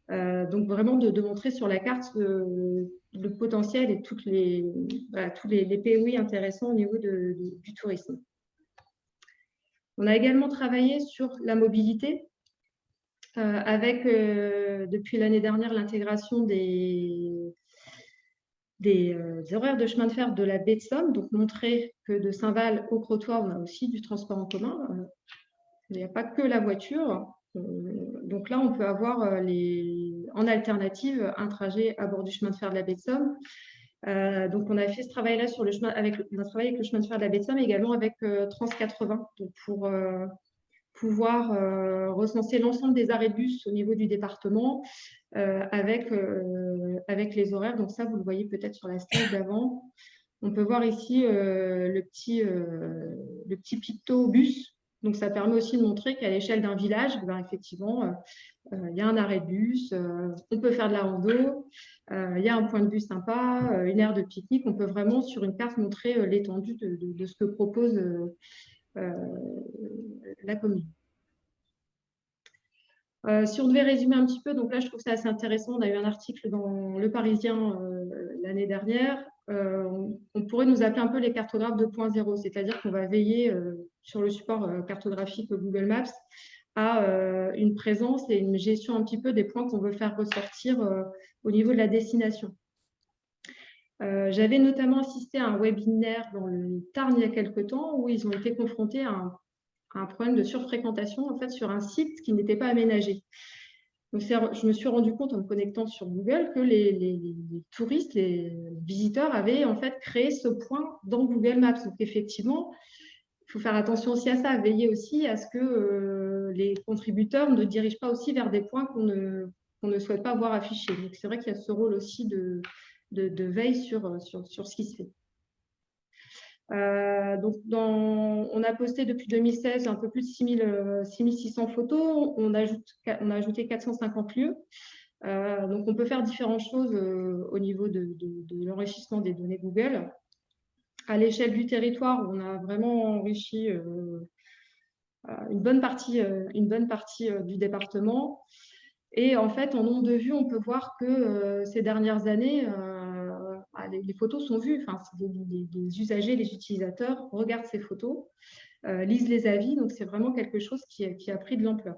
Donc, vraiment de montrer sur la carte le potentiel et tous les POI intéressants au niveau du tourisme. On a également travaillé sur la mobilité, avec, depuis l'année dernière, l'intégration des horaires de chemin de fer de la baie de Somme, donc montrer que de Saint-Val au Crotoy, on a aussi du transport en commun. Il n'y a pas que la voiture. Donc là, on peut avoir en alternative un trajet à bord du chemin de fer de la baie de Somme. Donc, on a fait ce travail-là sur le chemin, on a travaillé avec le chemin de fer de la baie de Somme et également avec Trans 80, donc pour pouvoir recenser l'ensemble des arrêts de bus au niveau du département avec les horaires. Donc ça, vous le voyez peut-être sur la slide d'avant. On peut voir ici le petit picto bus. Donc ça permet aussi de montrer qu'à l'échelle d'un village, effectivement, il y a un arrêt de bus, on peut faire de la rando, il y a un point de vue sympa, une aire de pique-nique. On peut vraiment sur une carte montrer l'étendue de ce que propose la commune. Si on devait résumer un petit peu, donc là, je trouve ça assez intéressant. On a eu un article dans Le Parisien l'année dernière. On pourrait nous appeler un peu les cartographes 2.0, c'est-à-dire qu'on va veiller sur le support cartographique Google Maps à une présence et une gestion un petit peu des points qu'on veut faire ressortir au niveau de la destination. J'avais notamment assisté à un webinaire dans le Tarn il y a quelques temps où ils ont été confrontés à un problème de surfréquentation en fait, sur un site qui n'était pas aménagé. Donc, je me suis rendu compte en me connectant sur Google que les touristes, les visiteurs avaient en fait créé ce point dans Google Maps. Donc effectivement, il faut faire attention aussi à ça, veiller aussi à ce que les contributeurs ne dirigent pas aussi vers des points qu'on ne souhaite pas voir affichés. Donc c'est vrai qu'il y a ce rôle aussi de veille sur ce qui se fait. Donc on a posté depuis 2016 un peu plus de 6600 photos. On a ajouté 450 lieux. Donc on peut faire différentes choses au niveau de l'enrichissement des données Google. À l'échelle du territoire, on a vraiment enrichi une bonne partie du département. Et en fait, en nombre de vues, on peut voir que ces dernières années, les photos sont vues. Enfin, les usagers, les utilisateurs regardent ces photos, lisent les avis. Donc, c'est vraiment quelque chose qui a pris de l'ampleur.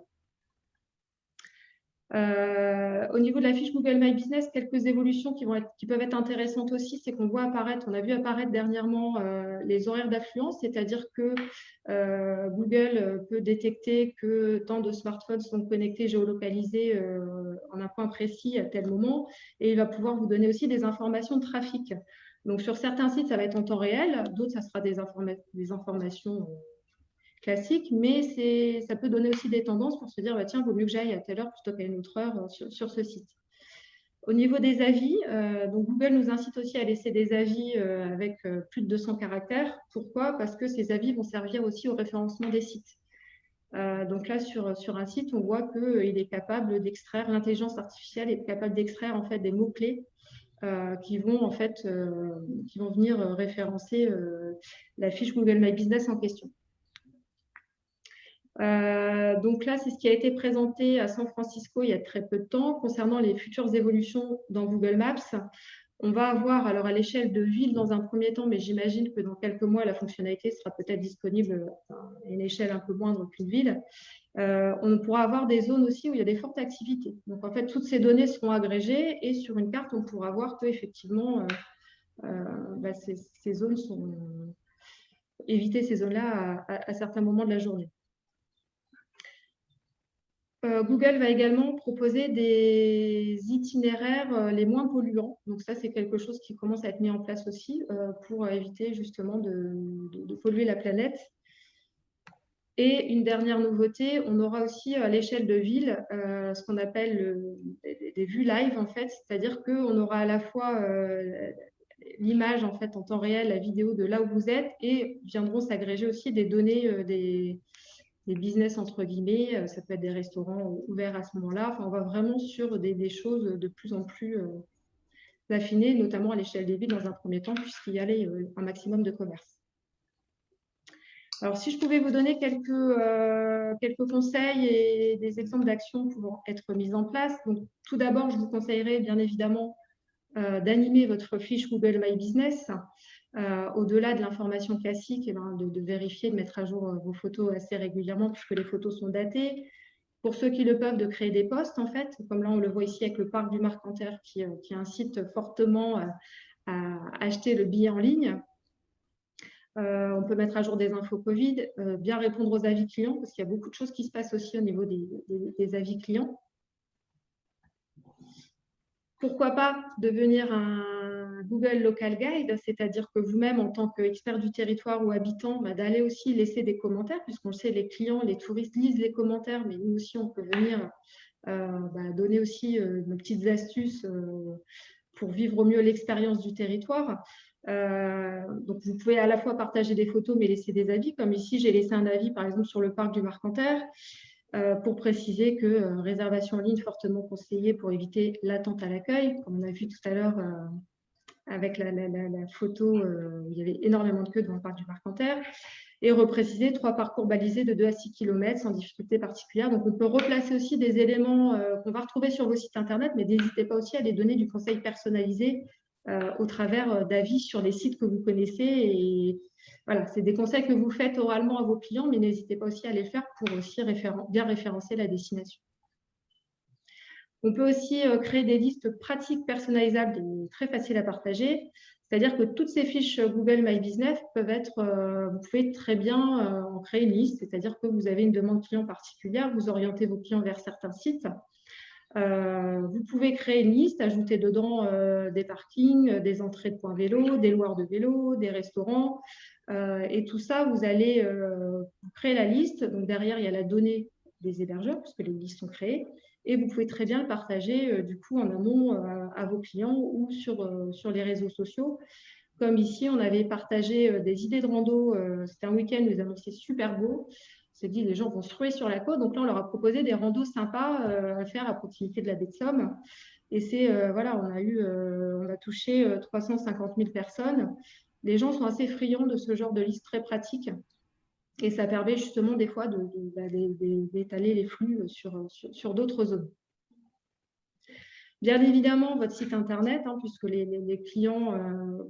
Au niveau de la fiche Google My Business, quelques évolutions qui peuvent être intéressantes aussi, c'est qu'on voit apparaître, on a vu apparaître dernièrement les horaires d'affluence, c'est-à-dire que Google peut détecter que tant de smartphones sont connectés, géolocalisés en un point précis à tel moment, et il va pouvoir vous donner aussi des informations de trafic. Donc sur certains sites, ça va être en temps réel, d'autres, ça sera des informations classique, mais ça peut donner aussi des tendances pour se dire, bah, tiens, il vaut mieux que j'aille à telle heure plutôt qu'à une autre heure sur ce site. Au niveau des avis, donc Google nous incite aussi à laisser des avis avec plus de 200 caractères. Pourquoi? Parce que ces avis vont servir aussi au référencement des sites. Donc là, sur un site, on voit qu'il est capable d'extraire, l'intelligence artificielle est capable d'extraire en fait des mots-clés qui vont venir référencer la fiche Google My Business en question. Donc là, c'est ce qui a été présenté à San Francisco il y a très peu de temps concernant les futures évolutions dans Google Maps. On va avoir, alors à l'échelle de ville dans un premier temps, mais j'imagine que dans quelques mois, la fonctionnalité sera peut-être disponible à une échelle un peu moindre qu'une ville. On pourra avoir des zones aussi où il y a des fortes activités. Donc en fait, toutes ces données seront agrégées et sur une carte, on pourra voir qu'effectivement, ces zones sont... éviter ces zones-là à certains moments de la journée. Google va également proposer des itinéraires les moins polluants. Donc ça, c'est quelque chose qui commence à être mis en place aussi pour éviter justement de polluer la planète. Et une dernière nouveauté, on aura aussi à l'échelle de ville ce qu'on appelle des vues live en fait, c'est-à-dire qu'on aura à la fois l'image en fait en temps réel, la vidéo de là où vous êtes, et viendront s'agréger aussi des données des business entre guillemets, ça peut être des restaurants ouverts à ce moment-là. Enfin, on va vraiment sur des choses de plus en plus affinées, notamment à l'échelle des villes dans un premier temps, puisqu'il y a un maximum de commerce. Alors, si je pouvais vous donner quelques conseils et des exemples d'actions pouvant être mises en place. Donc, tout d'abord, je vous conseillerais bien évidemment d'animer votre fiche Google My Business. Au-delà de l'information classique, de vérifier, de mettre à jour vos photos assez régulièrement puisque les photos sont datées. Pour ceux qui le peuvent, de créer des posts, en fait, comme là, on le voit ici avec le parc du Marcanterre qui incite fortement à acheter le billet en ligne. On peut mettre à jour des infos Covid, bien répondre aux avis clients parce qu'il y a beaucoup de choses qui se passent aussi au niveau des avis clients. Pourquoi pas devenir un Google Local Guide, c'est-à-dire que vous-même, en tant qu'expert du territoire ou habitant, d'aller aussi laisser des commentaires, puisqu'on le sait, les clients, les touristes lisent les commentaires, mais nous aussi, on peut venir donner aussi nos petites astuces pour vivre au mieux l'expérience du territoire. Donc, vous pouvez à la fois partager des photos, mais laisser des avis, comme ici, j'ai laissé un avis, par exemple, sur le parc du Marcanterre, pour préciser que réservation en ligne fortement conseillée pour éviter l'attente à l'accueil, comme on a vu tout à l'heure avec la photo où il y avait énormément de queues devant le parc du Marcanterre. et repréciser 3 parcours balisés de 2 à 6 km sans difficulté particulière. Donc, on peut replacer aussi des éléments qu'on va retrouver sur vos sites Internet, mais n'hésitez pas aussi à les donner du conseil personnalisé au travers d'avis sur les sites que vous connaissez. Et voilà, c'est des conseils que vous faites oralement à vos clients, mais n'hésitez pas aussi à les faire pour aussi bien référencer la destination. On peut aussi créer des listes pratiques personnalisables et très faciles à partager. C'est-à-dire que toutes ces fiches Google My Business peuvent être, vous pouvez très bien en créer une liste, c'est-à-dire que vous avez une demande client particulière, vous orientez vos clients vers certains sites. Vous pouvez créer une liste, ajouter dedans des parkings, des entrées de points vélo, des loueurs de vélo, des restaurants. Et tout ça, vous allez créer la liste. Donc derrière, il y a la donnée des hébergeurs, puisque les listes sont créées. Et vous pouvez très bien le partager du coup en amont à vos clients ou sur les réseaux sociaux. Comme ici, on avait partagé des idées de rando. C'était un week-end, nous annonçait super beau. On s'est dit, les gens vont se ruer sur la côte. Donc là, on leur a proposé des randos sympas à faire à proximité de la baie de Somme. Et c'est, voilà, on a touché 350 000 personnes. Les gens sont assez friands de ce genre de liste très pratique. Et ça permet justement des fois d'étaler les flux sur d'autres zones. Bien évidemment, votre site Internet, puisque les clients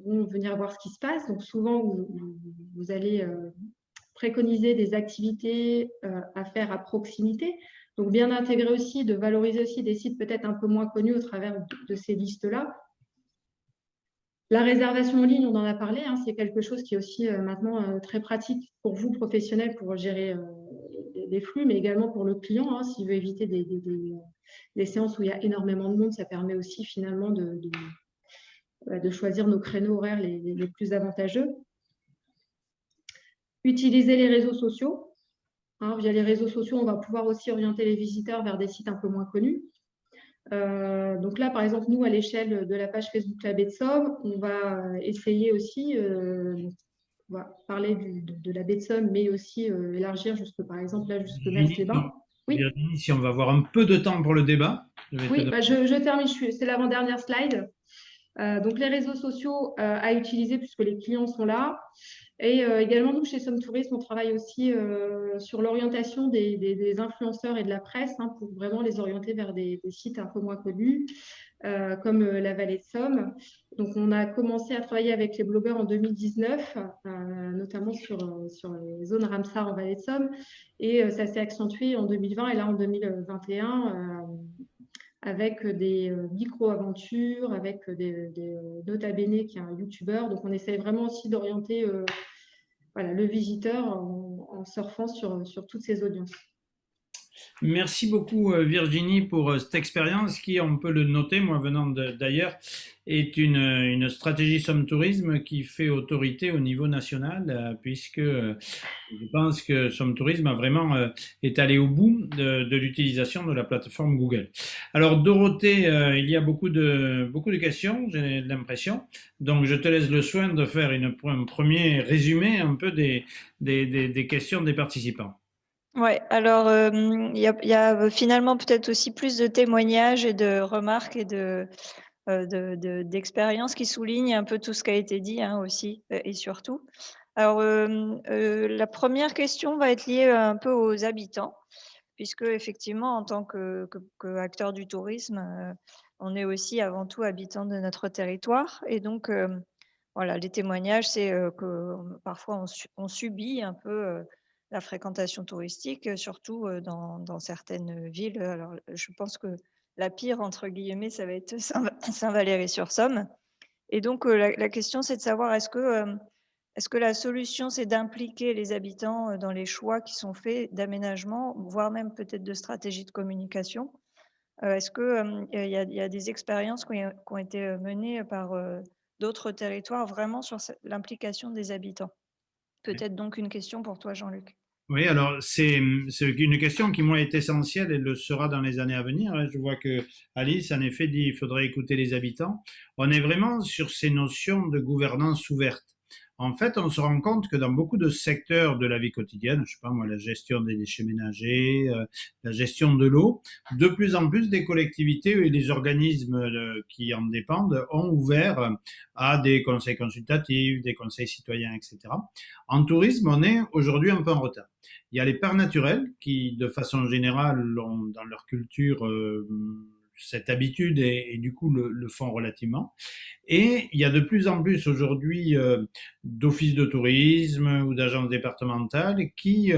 vont venir voir ce qui se passe. Donc souvent, vous allez préconiser des activités à faire à proximité. Donc bien intégrer aussi, de valoriser aussi des sites peut-être un peu moins connus au travers de ces listes-là. La réservation en ligne, on en a parlé, c'est quelque chose qui est aussi maintenant très pratique pour vous, professionnels, pour gérer les flux, mais également pour le client. S'il veut éviter des séances où il y a énormément de monde, ça permet aussi finalement de choisir nos créneaux horaires les plus avantageux. Utiliser les réseaux sociaux. Via les réseaux sociaux, on va pouvoir aussi orienter les visiteurs vers des sites un peu moins connus. Donc là, par exemple, nous, à l'échelle de la page Facebook La Baie de Somme, on va essayer aussi, on va parler de la Baie de Somme, mais aussi élargir par exemple, là, jusque Metz-les-Bains. Oui. Virginie, si on va avoir un peu de temps pour le débat. Oui, je termine, c'est l'avant-dernière slide. Donc les réseaux sociaux à utiliser puisque les clients sont là. Et également, nous, chez Somme Tourisme, on travaille aussi sur l'orientation des influenceurs et de la presse pour vraiment les orienter vers des sites un peu moins connus, comme la Vallée de Somme. Donc, on a commencé à travailler avec les blogueurs en 2019, notamment sur les zones Ramsar en Vallée de Somme. Et ça s'est accentué en 2020 et là en 2021 avec des micro-aventures, avec des Nota Bene qui est un youtubeur. Donc, on essaye vraiment aussi d'orienter le visiteur en surfant sur toutes ces audiences. Merci beaucoup Virginie pour cette expérience qui, on peut le noter, moi venant d'ailleurs, est une stratégie Somme Tourisme qui fait autorité au niveau national puisque je pense que Somme Tourisme a vraiment est allé au bout de l'utilisation de la plateforme Google. Alors Dorothée, il y a beaucoup de questions, j'ai l'impression, donc je te laisse le soin de faire un premier résumé un peu des questions des participants. Ouais, alors il y a finalement peut-être aussi plus de témoignages et de remarques et d'expériences qui soulignent un peu tout ce qui a été dit aussi et surtout. Alors la première question va être liée un peu aux habitants, puisque effectivement en tant qu'acteur du tourisme, on est aussi avant tout habitant de notre territoire et donc voilà, les témoignages, c'est que parfois on subit un peu la fréquentation touristique, surtout dans certaines villes. Alors, je pense que la pire, entre guillemets, ça va être Saint-Valery-sur-Somme. Et donc, la question, c'est de savoir est-ce que la solution, c'est d'impliquer les habitants dans les choix qui sont faits d'aménagement, voire même peut-être de stratégie de communication. Est-ce qu'il y a des expériences qui ont été menées par d'autres territoires vraiment sur l'implication des habitants? Peut-être donc une question pour toi, Jean-Luc. Oui, alors c'est une question qui, moi, est essentielle et le sera dans les années à venir. Je vois que Alice, en effet, dit qu'il faudrait écouter les habitants. On est vraiment sur ces notions de gouvernance ouverte. en fait, on se rend compte que dans beaucoup de secteurs de la vie quotidienne, je sais pas moi, la gestion des déchets ménagers, la gestion de l'eau, de plus en plus des collectivités et les organismes qui en dépendent ont ouvert à des conseils consultatifs, des conseils citoyens, etc. En tourisme, on est aujourd'hui un peu en retard. Il y a les parcs naturels qui, de façon générale, ont dans leur culture cette habitude et du coup le font relativement. Et il y a de plus en plus aujourd'hui d'offices de tourisme ou d'agences départementales qui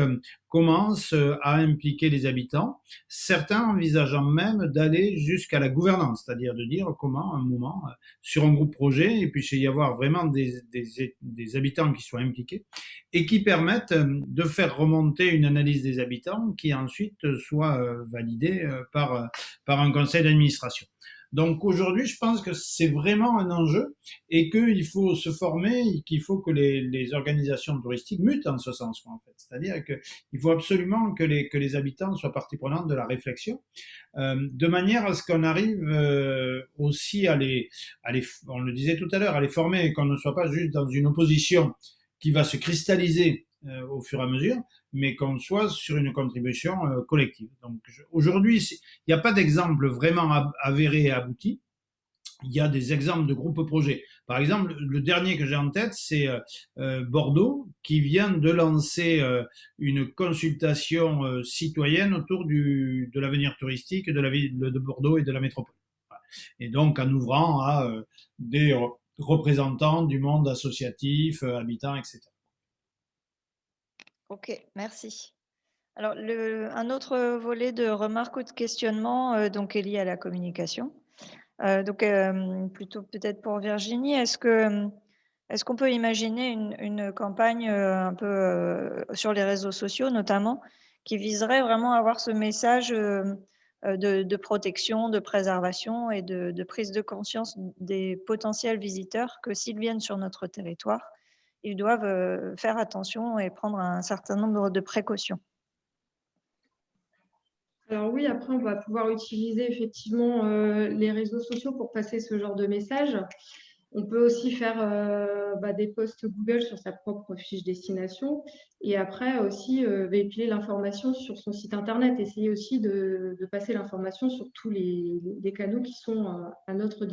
commencent à impliquer les habitants, certains envisageant même d'aller jusqu'à la gouvernance, c'est-à-dire de dire comment, à un moment, sur un groupe projet, il puisse y avoir vraiment des habitants qui soient impliqués et qui permettent de faire remonter une analyse des habitants qui ensuite soit validée par un conseil d'administration. Donc aujourd'hui, je pense que c'est vraiment un enjeu et qu'il faut se former et qu'il faut que les organisations touristiques mutent en ce sens, en fait. C'est-à-dire qu'il faut absolument que les habitants soient partie prenante de la réflexion, de manière à ce qu'on arrive aussi on le disait tout à l'heure, à les former et qu'on ne soit pas juste dans une opposition qui va se cristalliser au fur et à mesure, mais qu'on soit sur une contribution collective. Donc aujourd'hui, il n'y a pas d'exemple vraiment avéré et abouti. Il y a des exemples de groupes projets. Par exemple, le dernier que j'ai en tête, c'est Bordeaux, qui vient de lancer une consultation citoyenne autour de l'avenir touristique de la ville de Bordeaux et de la métropole. Et donc en ouvrant à des représentants du monde associatif, habitants, etc. Ok, merci. Alors, un autre volet de remarques ou de questionnement donc, est lié à la communication. Donc, plutôt peut-être pour Virginie, est-ce qu'on peut imaginer une campagne un peu sur les réseaux sociaux notamment, qui viserait vraiment à avoir ce message de protection, de préservation et de prise de conscience des potentiels visiteurs que s'ils viennent sur notre territoire, ils doivent faire attention et prendre un certain nombre de précautions. Alors oui, après, on va pouvoir utiliser effectivement les réseaux sociaux pour passer ce genre de message. On peut aussi faire des posts Google sur sa propre fiche destination et après aussi véhiculer l'information sur son site internet, essayer aussi de passer l'information sur tous les canaux qui sont à notre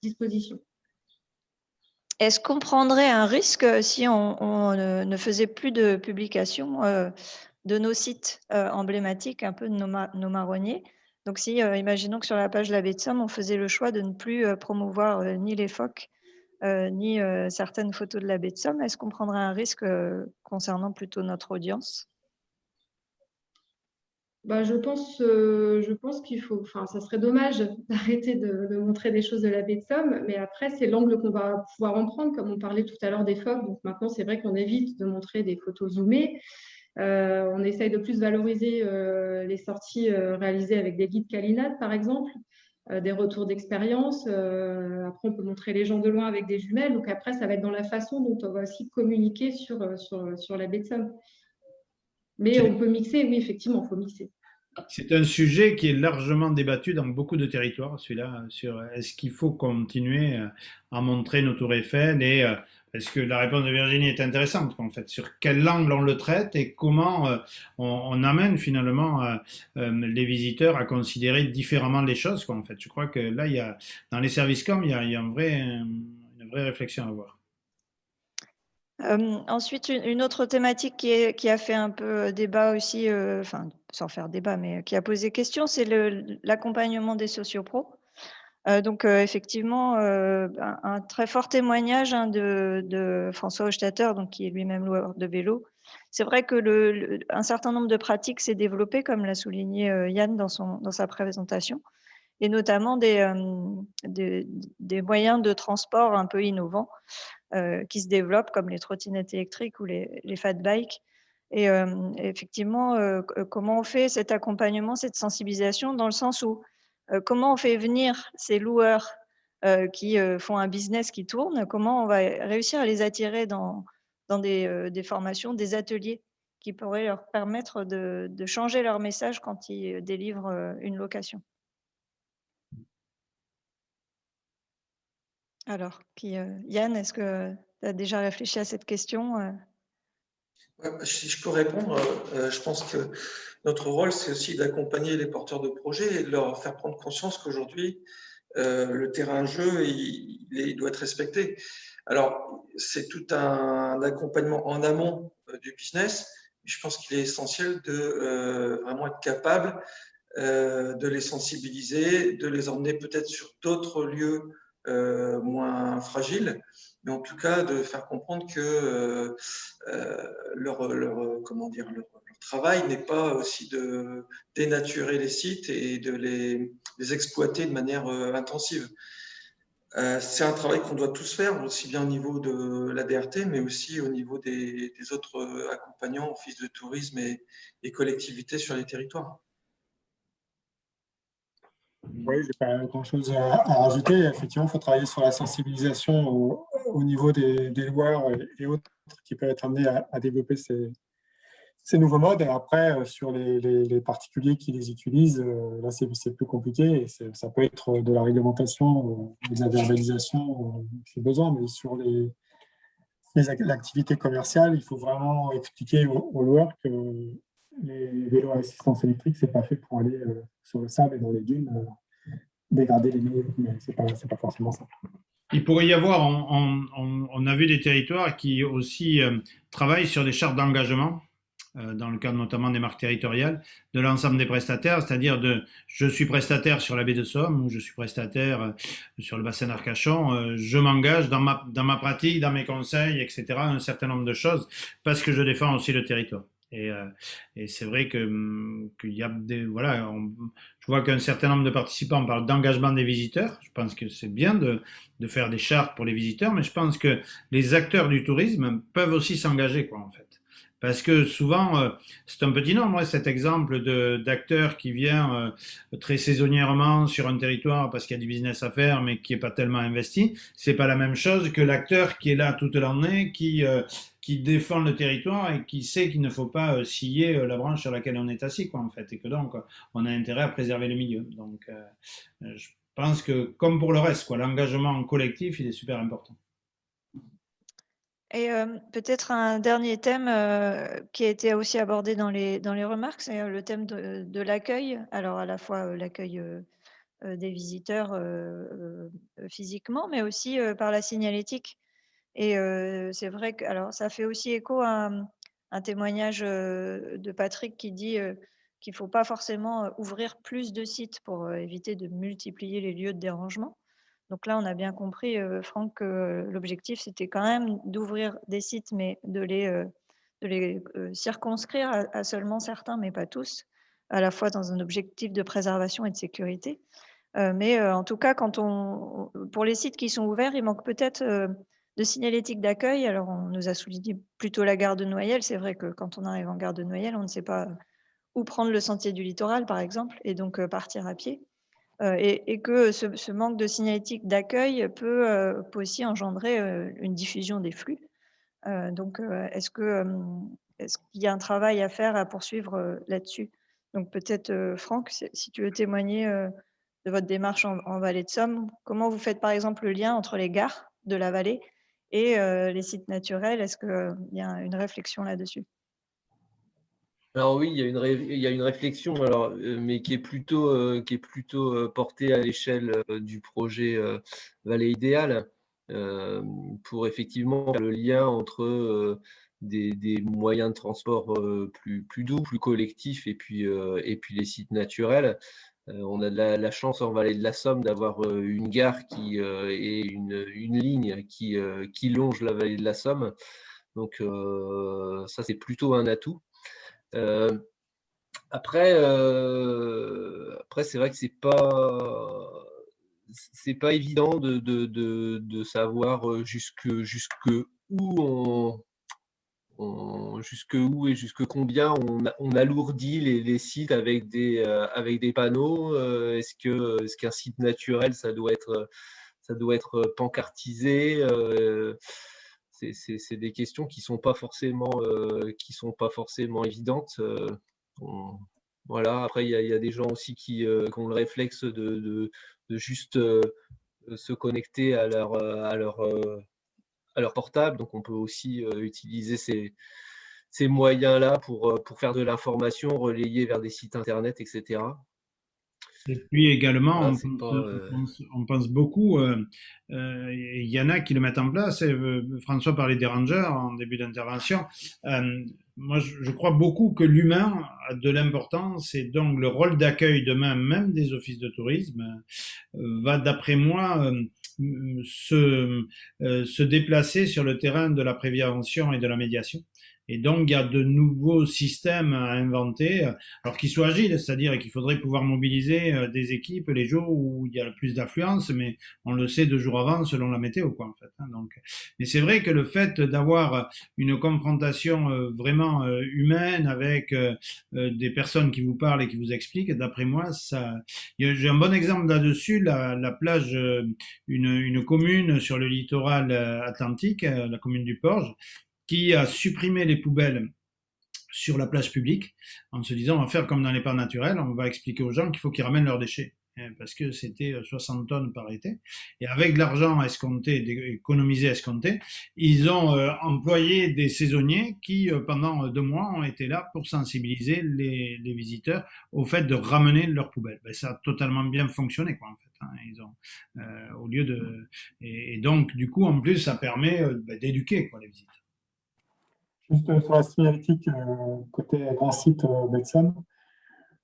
disposition. Est-ce qu'on prendrait un risque si on ne faisait plus de publications de nos sites emblématiques, un peu de nos marronniers? Donc si, imaginons que sur la page de la baie de Somme, on faisait le choix de ne plus promouvoir ni les phoques, ni certaines photos de la baie de Somme, est-ce qu'on prendrait un risque concernant plutôt notre audience? Je pense qu'il faut, enfin, ça serait dommage d'arrêter de montrer des choses de la baie de Somme, mais après, c'est l'angle qu'on va pouvoir en prendre, comme on parlait tout à l'heure des phoques. Donc maintenant, c'est vrai qu'on évite de montrer des photos zoomées. On essaye de plus valoriser les sorties réalisées avec des guides Calinade, par exemple, des retours d'expérience. Après, on peut montrer les gens de loin avec des jumelles. Donc après, ça va être dans la façon dont on va aussi communiquer sur la baie de Somme. Mais on peut mixer, oui, effectivement, il faut mixer. C'est un sujet qui est largement débattu dans beaucoup de territoires, celui-là, sur est-ce qu'il faut continuer à montrer nos tours Eiffel et parce que la réponse de Virginie est intéressante, en fait, sur quel angle on le traite et comment on amène finalement les visiteurs à considérer différemment les choses, quoi, en fait. Je crois que là, dans les services com, il y a une vraie réflexion à avoir. Ensuite, une autre thématique qui a fait un peu débat aussi, enfin, sans faire débat, mais qui a posé question, c'est l'accompagnement des sociopros. Donc, effectivement, un très fort témoignage hein, de François Hochstatter, donc, qui est lui-même loueur de vélo. C'est vrai que un certain nombre de pratiques s'est développé, comme l'a souligné Yann dans sa présentation, et notamment des moyens de transport un peu innovants qui se développent, comme les trottinettes électriques ou les fat bikes. Et effectivement, comment on fait cet accompagnement, cette sensibilisation, dans le sens où comment on fait venir ces loueurs qui font un business qui tourne, comment on va réussir à les attirer dans des formations, des ateliers qui pourraient leur permettre de changer leur message quand ils délivrent une location. Alors, Yann, est-ce que as déjà réfléchi à cette question? Ouais, si je peux répondre, je pense que notre rôle, c'est aussi d'accompagner les porteurs de projets et de leur faire prendre conscience qu'aujourd'hui, le terrain de jeu, il doit être respecté. Alors, c'est tout un accompagnement en amont du business. Je pense qu'il est essentiel de vraiment être capable de les sensibiliser, de les emmener peut-être sur d'autres lieux moins fragiles, mais en tout cas de faire comprendre que comment dire, leur travail n'est pas aussi de dénaturer les sites et de les exploiter de manière intensive. C'est un travail qu'on doit tous faire, aussi bien au niveau de la DRT, mais aussi au niveau des autres accompagnants, offices de tourisme et collectivités sur les territoires. Oui, je n'ai pas grand-chose à rajouter. Effectivement, il faut travailler sur la sensibilisation au niveau des loueurs et autres qui peuvent être amenés à développer ces nouveaux modes. Et après, sur les particuliers qui les utilisent, là, c'est plus compliqué. Et ça peut être de la réglementation, de la verbalisation, si besoin. Mais sur l'activité commerciale, il faut vraiment expliquer aux loueurs que les vélos à assistance électrique, ce n'est pas fait pour aller sur le sable et dans les dunes. Dégrader les milieux, mais c'est pas forcément ça. Il pourrait y avoir, on a vu des territoires qui aussi travaillent sur des chartes d'engagement, dans le cadre notamment des marques territoriales, de l'ensemble des prestataires, c'est-à-dire je suis prestataire sur la baie de Somme ou je suis prestataire sur le bassin d'Arcachon, je m'engage dans ma pratique, dans mes conseils, etc., un certain nombre de choses, parce que je défends aussi le territoire. Et c'est vrai qu'il y a voilà, je vois qu'un certain nombre de participants parlent d'engagement des visiteurs. Je pense que c'est bien de faire des chartes pour les visiteurs, mais je pense que les acteurs du tourisme peuvent aussi s'engager, quoi, en fait. Parce que souvent, c'est un petit nombre, cet exemple d'acteurs qui vient très saisonnièrement sur un territoire parce qu'il y a du business à faire, mais qui n'est pas tellement investi. C'est pas la même chose que l'acteur qui est là toute l'année, qui défend le territoire et qui sait qu'il ne faut pas scier la branche sur laquelle on est assis, quoi, en fait, et que donc on a intérêt à préserver le milieu. Donc, je pense que comme pour le reste, quoi, l'engagement collectif, il est super important. Et peut-être un dernier thème qui a été aussi abordé dans les remarques, c'est le thème de l'accueil. Alors à la fois l'accueil des visiteurs physiquement, mais aussi par la signalétique. Et c'est vrai que alors ça fait aussi écho à un témoignage de Patrick qui dit qu'il ne faut pas forcément ouvrir plus de sites pour éviter de multiplier les lieux de dérangement. Donc là, on a bien compris, Franck, que l'objectif, c'était quand même d'ouvrir des sites, mais de les circonscrire à seulement certains, mais pas tous, à la fois dans un objectif de préservation et de sécurité. Mais en tout cas, pour les sites qui sont ouverts, il manque peut-être de signalétique d'accueil. Alors, on nous a souligné plutôt la gare de Noyelles. C'est vrai que quand on arrive en gare de Noyelles, on ne sait pas où prendre le sentier du littoral, par exemple, et donc partir à pied. Et que ce manque de signalétique d'accueil peut aussi engendrer une diffusion des flux. Donc, est-ce qu'il y a un travail à faire, à poursuivre là-dessus? Donc peut-être, Franck, si tu veux témoigner de votre démarche en vallée de Somme, comment vous faites par exemple le lien entre les gares de la vallée et les sites naturels? Est-ce qu'il y a une réflexion là-dessus? Alors oui, il y a une réflexion, alors, mais qui est plutôt portée à l'échelle du projet Vallée Idéale, pour effectivement faire le lien entre des moyens de transport plus doux, plus collectifs, et puis les sites naturels. On a de la chance en Vallée de la Somme d'avoir une gare et une ligne qui longe la Vallée de la Somme. Donc ça, c'est plutôt un atout. Après, c'est vrai que c'est pas évident de savoir jusque où jusque où et jusque combien on alourdit les sites avec des panneaux. Est-ce qu'un site naturel, ça doit être pancartisé? C'est des questions qui sont pas forcément évidentes. Voilà. Après, il y a des gens aussi qui ont le réflexe de juste se connecter à leur à leur portable. Donc, on peut aussi utiliser ces moyens-là pour faire de l'information, relayer vers des sites internet, etc. Et puis également, Voilà, c'est pas. on pense beaucoup, il y en a qui le mettent en place. Et, François parlait des rangers en début d'intervention. Moi, je crois beaucoup que l'humain a de l'importance et donc le rôle d'accueil demain, même des offices de tourisme, va, d'après moi, se déplacer sur le terrain de la prévention et de la médiation. Et donc, il y a de nouveaux systèmes à inventer, alors qu'ils soient agiles, c'est-à-dire qu'il faudrait pouvoir mobiliser des équipes les jours où il y a le plus d'affluence, mais on le sait 2 jours avant selon la météo, quoi, en fait. Donc, mais c'est vrai que le fait d'avoir une confrontation vraiment humaine avec des personnes qui vous parlent et qui vous expliquent, d'après moi, ça, j'ai un bon exemple là-dessus, la plage, une commune sur le littoral atlantique, la commune du Porge, qui a supprimé les poubelles sur la plage publique en se disant on va faire comme dans les parcs naturels, on va expliquer aux gens qu'il faut qu'ils ramènent leurs déchets parce que c'était 60 tonnes par été. Et avec de l'argent escompté, économisé escompté, ils ont employé des saisonniers qui, pendant 2 mois, ont été là pour sensibiliser les visiteurs au fait de ramener leurs poubelles. Ben, ça a totalement bien fonctionné, quoi, en fait. Hein. Ils ont, au lieu de, et donc, du coup, en plus, ça permet d'éduquer, quoi, les visiteurs. Juste sur la signalétique, côté grand site Betsam,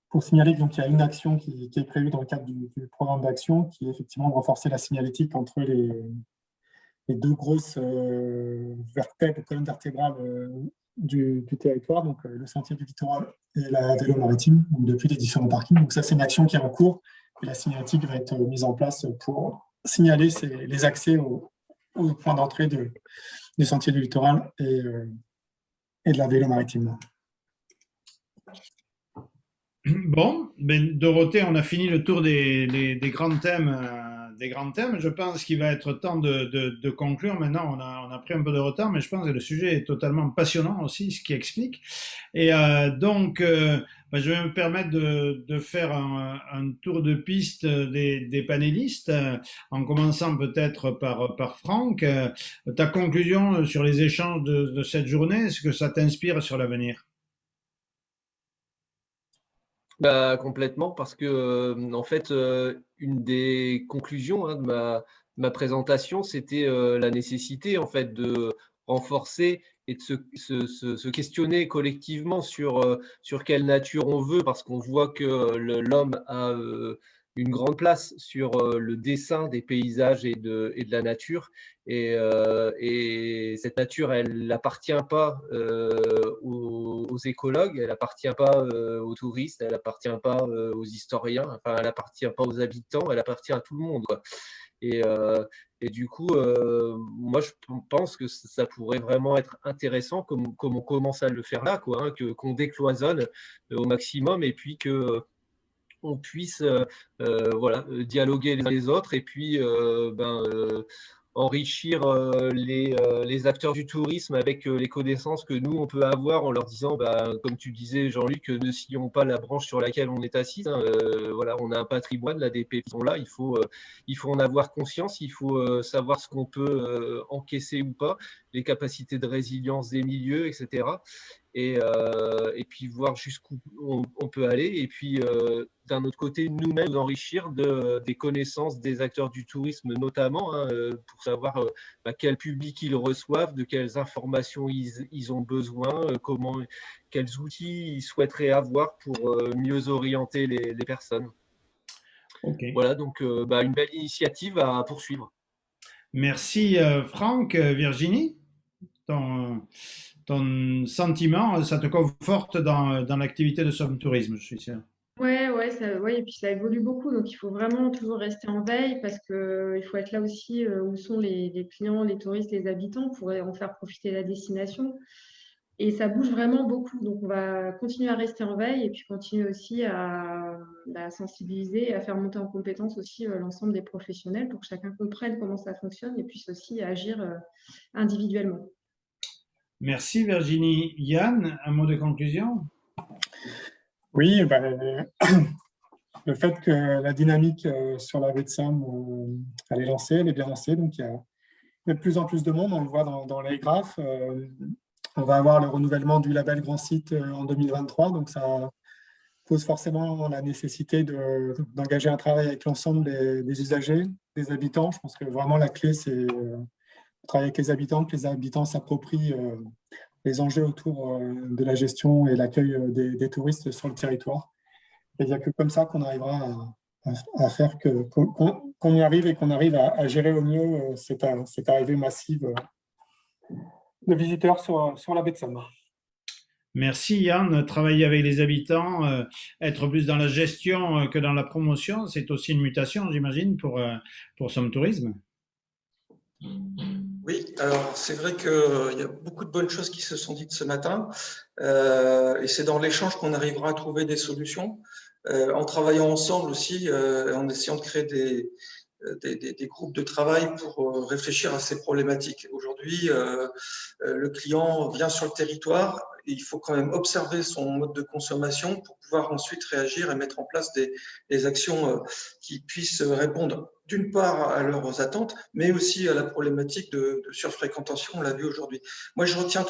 pour signaler qu'il y a une action qui est prévue dans le cadre du programme d'action, qui est effectivement de renforcer la signalétique entre les 2 grosses colonnes vertébrales du territoire, donc le sentier du littoral et la vélo maritime, donc depuis les différents parkings. Donc ça, c'est une action qui est en cours et la signalétique va être mise en place pour signaler les accès au point d'entrée du sentier du littoral et de la vélo maritime. Bon, ben Dorothée, on a fini le tour des grands thèmes. Je pense qu'il va être temps de conclure. Maintenant, on a pris un peu de retard, mais je pense que le sujet est totalement passionnant aussi, ce qui explique. Et donc, je vais me permettre de faire un tour de piste des panélistes, en commençant peut-être par Franck. Ta conclusion sur les échanges de cette journée, est-ce que ça t'inspire sur l'avenir? Bah, complètement, parce que en fait, une des conclusions de ma présentation, c'était la nécessité en fait de renforcer et de se questionner collectivement sur quelle nature on veut, parce qu'on voit que l'homme a une grande place sur le dessin des paysages et de la nature. Et cette nature, elle n'appartient pas aux écologues, elle n'appartient pas aux touristes, elle n'appartient pas aux historiens, enfin, elle n'appartient pas aux habitants, elle appartient à tout le monde, quoi. Et, euh, et du coup, moi, je pense que ça pourrait vraiment être intéressant, comme on commence à le faire là, quoi, hein, qu'on décloisonne au maximum et puis que on puisse voilà, dialoguer les uns les autres et puis enrichir les acteurs du tourisme avec les connaissances que nous, on peut avoir en leur disant, comme tu disais, Jean-Luc, ne sillons pas la branche sur laquelle on est assis. Hein, voilà, on a un patrimoine, là, des pépites sont là, il faut en avoir conscience, il faut savoir ce qu'on peut encaisser ou pas, les capacités de résilience des milieux, etc. Et puis voir jusqu'où on peut aller. Et puis, d'un autre côté, nous-mêmes nous enrichir des connaissances des acteurs du tourisme, notamment, hein, pour savoir quel public ils reçoivent, de quelles informations ils ont besoin, quels outils ils souhaiteraient avoir pour mieux orienter les personnes. Okay. Voilà, donc une belle initiative à poursuivre. Merci Franck. Virginie, ton sentiment, ça te conforte dans l'activité de Somme Tourisme, je suis sûr. Ouais, et puis ça évolue beaucoup, donc il faut vraiment toujours rester en veille parce qu'il faut être là aussi où sont les clients, les touristes, les habitants pour en faire profiter la destination. Et ça bouge vraiment beaucoup, donc on va continuer à rester en veille et puis continuer aussi à sensibiliser et à faire monter en compétence aussi l'ensemble des professionnels pour que chacun comprenne comment ça fonctionne et puisse aussi agir individuellement. Merci Virginie. Yann, un mot de conclusion? Oui, le fait que la dynamique sur la baie de Somme, elle est lancée, elle est bien lancée, donc il de plus en plus de monde, on le voit dans les graphes. On va avoir le renouvellement du label Grand Site en 2023, donc ça pose forcément la nécessité d'engager un travail avec l'ensemble des usagers, des habitants. Je pense que vraiment la clé, c'est travailler avec les habitants, que les habitants s'approprient les enjeux autour de la gestion et l'accueil des touristes sur le territoire. Et il n'y a que comme ça qu'on arrivera à faire qu'on y arrive et qu'on arrive à gérer au mieux cette arrivée massive de visiteurs sur la baie de Somme. Merci Yann. Travailler avec les habitants, être plus dans la gestion que dans la promotion, c'est aussi une mutation, j'imagine, pour Somme Tourisme. Oui, alors c'est vrai qu'il y a beaucoup de bonnes choses qui se sont dites ce matin et c'est dans l'échange qu'on arrivera à trouver des solutions en travaillant ensemble aussi, en essayant de créer des groupes de travail pour réfléchir à ces problématiques. Aujourd'hui, le client vient sur le territoire et il faut quand même observer son mode de consommation pour pouvoir ensuite réagir et mettre en place des actions qui puissent répondre d'une part à leurs attentes, mais aussi à la problématique de surfréquentation, on l'a vu aujourd'hui. Moi, je retiens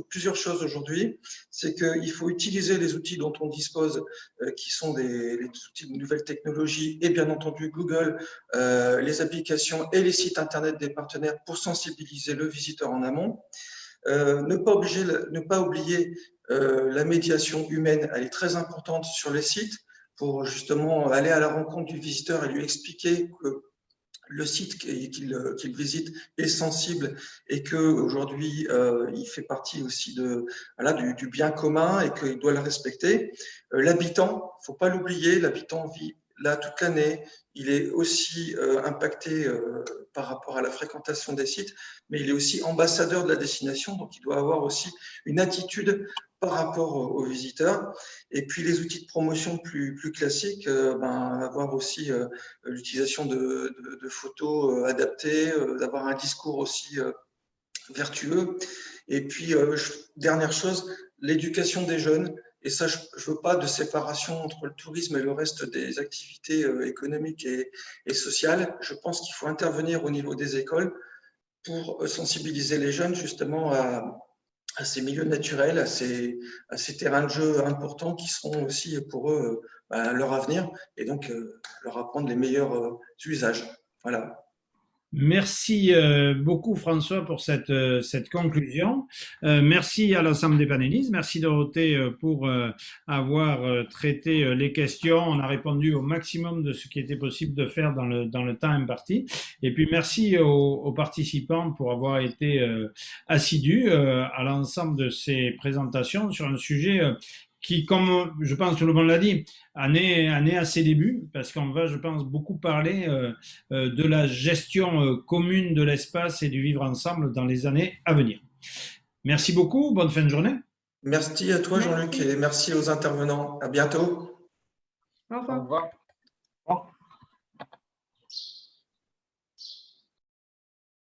plusieurs choses aujourd'hui. C'est qu'il faut utiliser les outils dont on dispose, qui sont les outils de nouvelles technologies, et bien entendu Google, les applications et les sites Internet des partenaires pour sensibiliser le visiteur en amont. Ne pas oublier la médiation humaine, elle est très importante sur les sites pour justement aller à la rencontre du visiteur et lui expliquer que le site qu'il visite est sensible et qu'aujourd'hui, il fait partie aussi du bien commun et qu'il doit le respecter. L'habitant, il ne faut pas l'oublier, l'habitant vit là toute l'année. Il est aussi impacté par rapport à la fréquentation des sites, mais il est aussi ambassadeur de la destination, donc il doit avoir aussi une attitude par rapport aux visiteurs. Et puis les outils de promotion plus classiques, avoir aussi l'utilisation de photos adaptées, d'avoir un discours aussi vertueux. Et puis, dernière chose, l'éducation des jeunes. Et ça, je ne veux pas de séparation entre le tourisme et le reste des activités économiques et sociales. Je pense qu'il faut intervenir au niveau des écoles pour sensibiliser les jeunes justement à ces milieux naturels, à ces terrains de jeu importants qui seront aussi pour eux leur avenir et donc leur apprendre les meilleurs usages. Voilà. Merci beaucoup François pour cette conclusion. Merci à l'ensemble des panélistes. Merci Dorothée pour avoir traité les questions. On a répondu au maximum de ce qui était possible de faire dans le temps imparti. Et puis merci aux participants pour avoir été assidus à l'ensemble de ces présentations sur un sujet qui, comme je pense tout le monde l'a dit, en est à ses débuts, parce qu'on va, je pense, beaucoup parler de la gestion commune de l'espace et du vivre ensemble dans les années à venir. Merci beaucoup, bonne fin de journée. Merci à toi Jean-Luc et merci aux intervenants. À bientôt. Au revoir. Au revoir.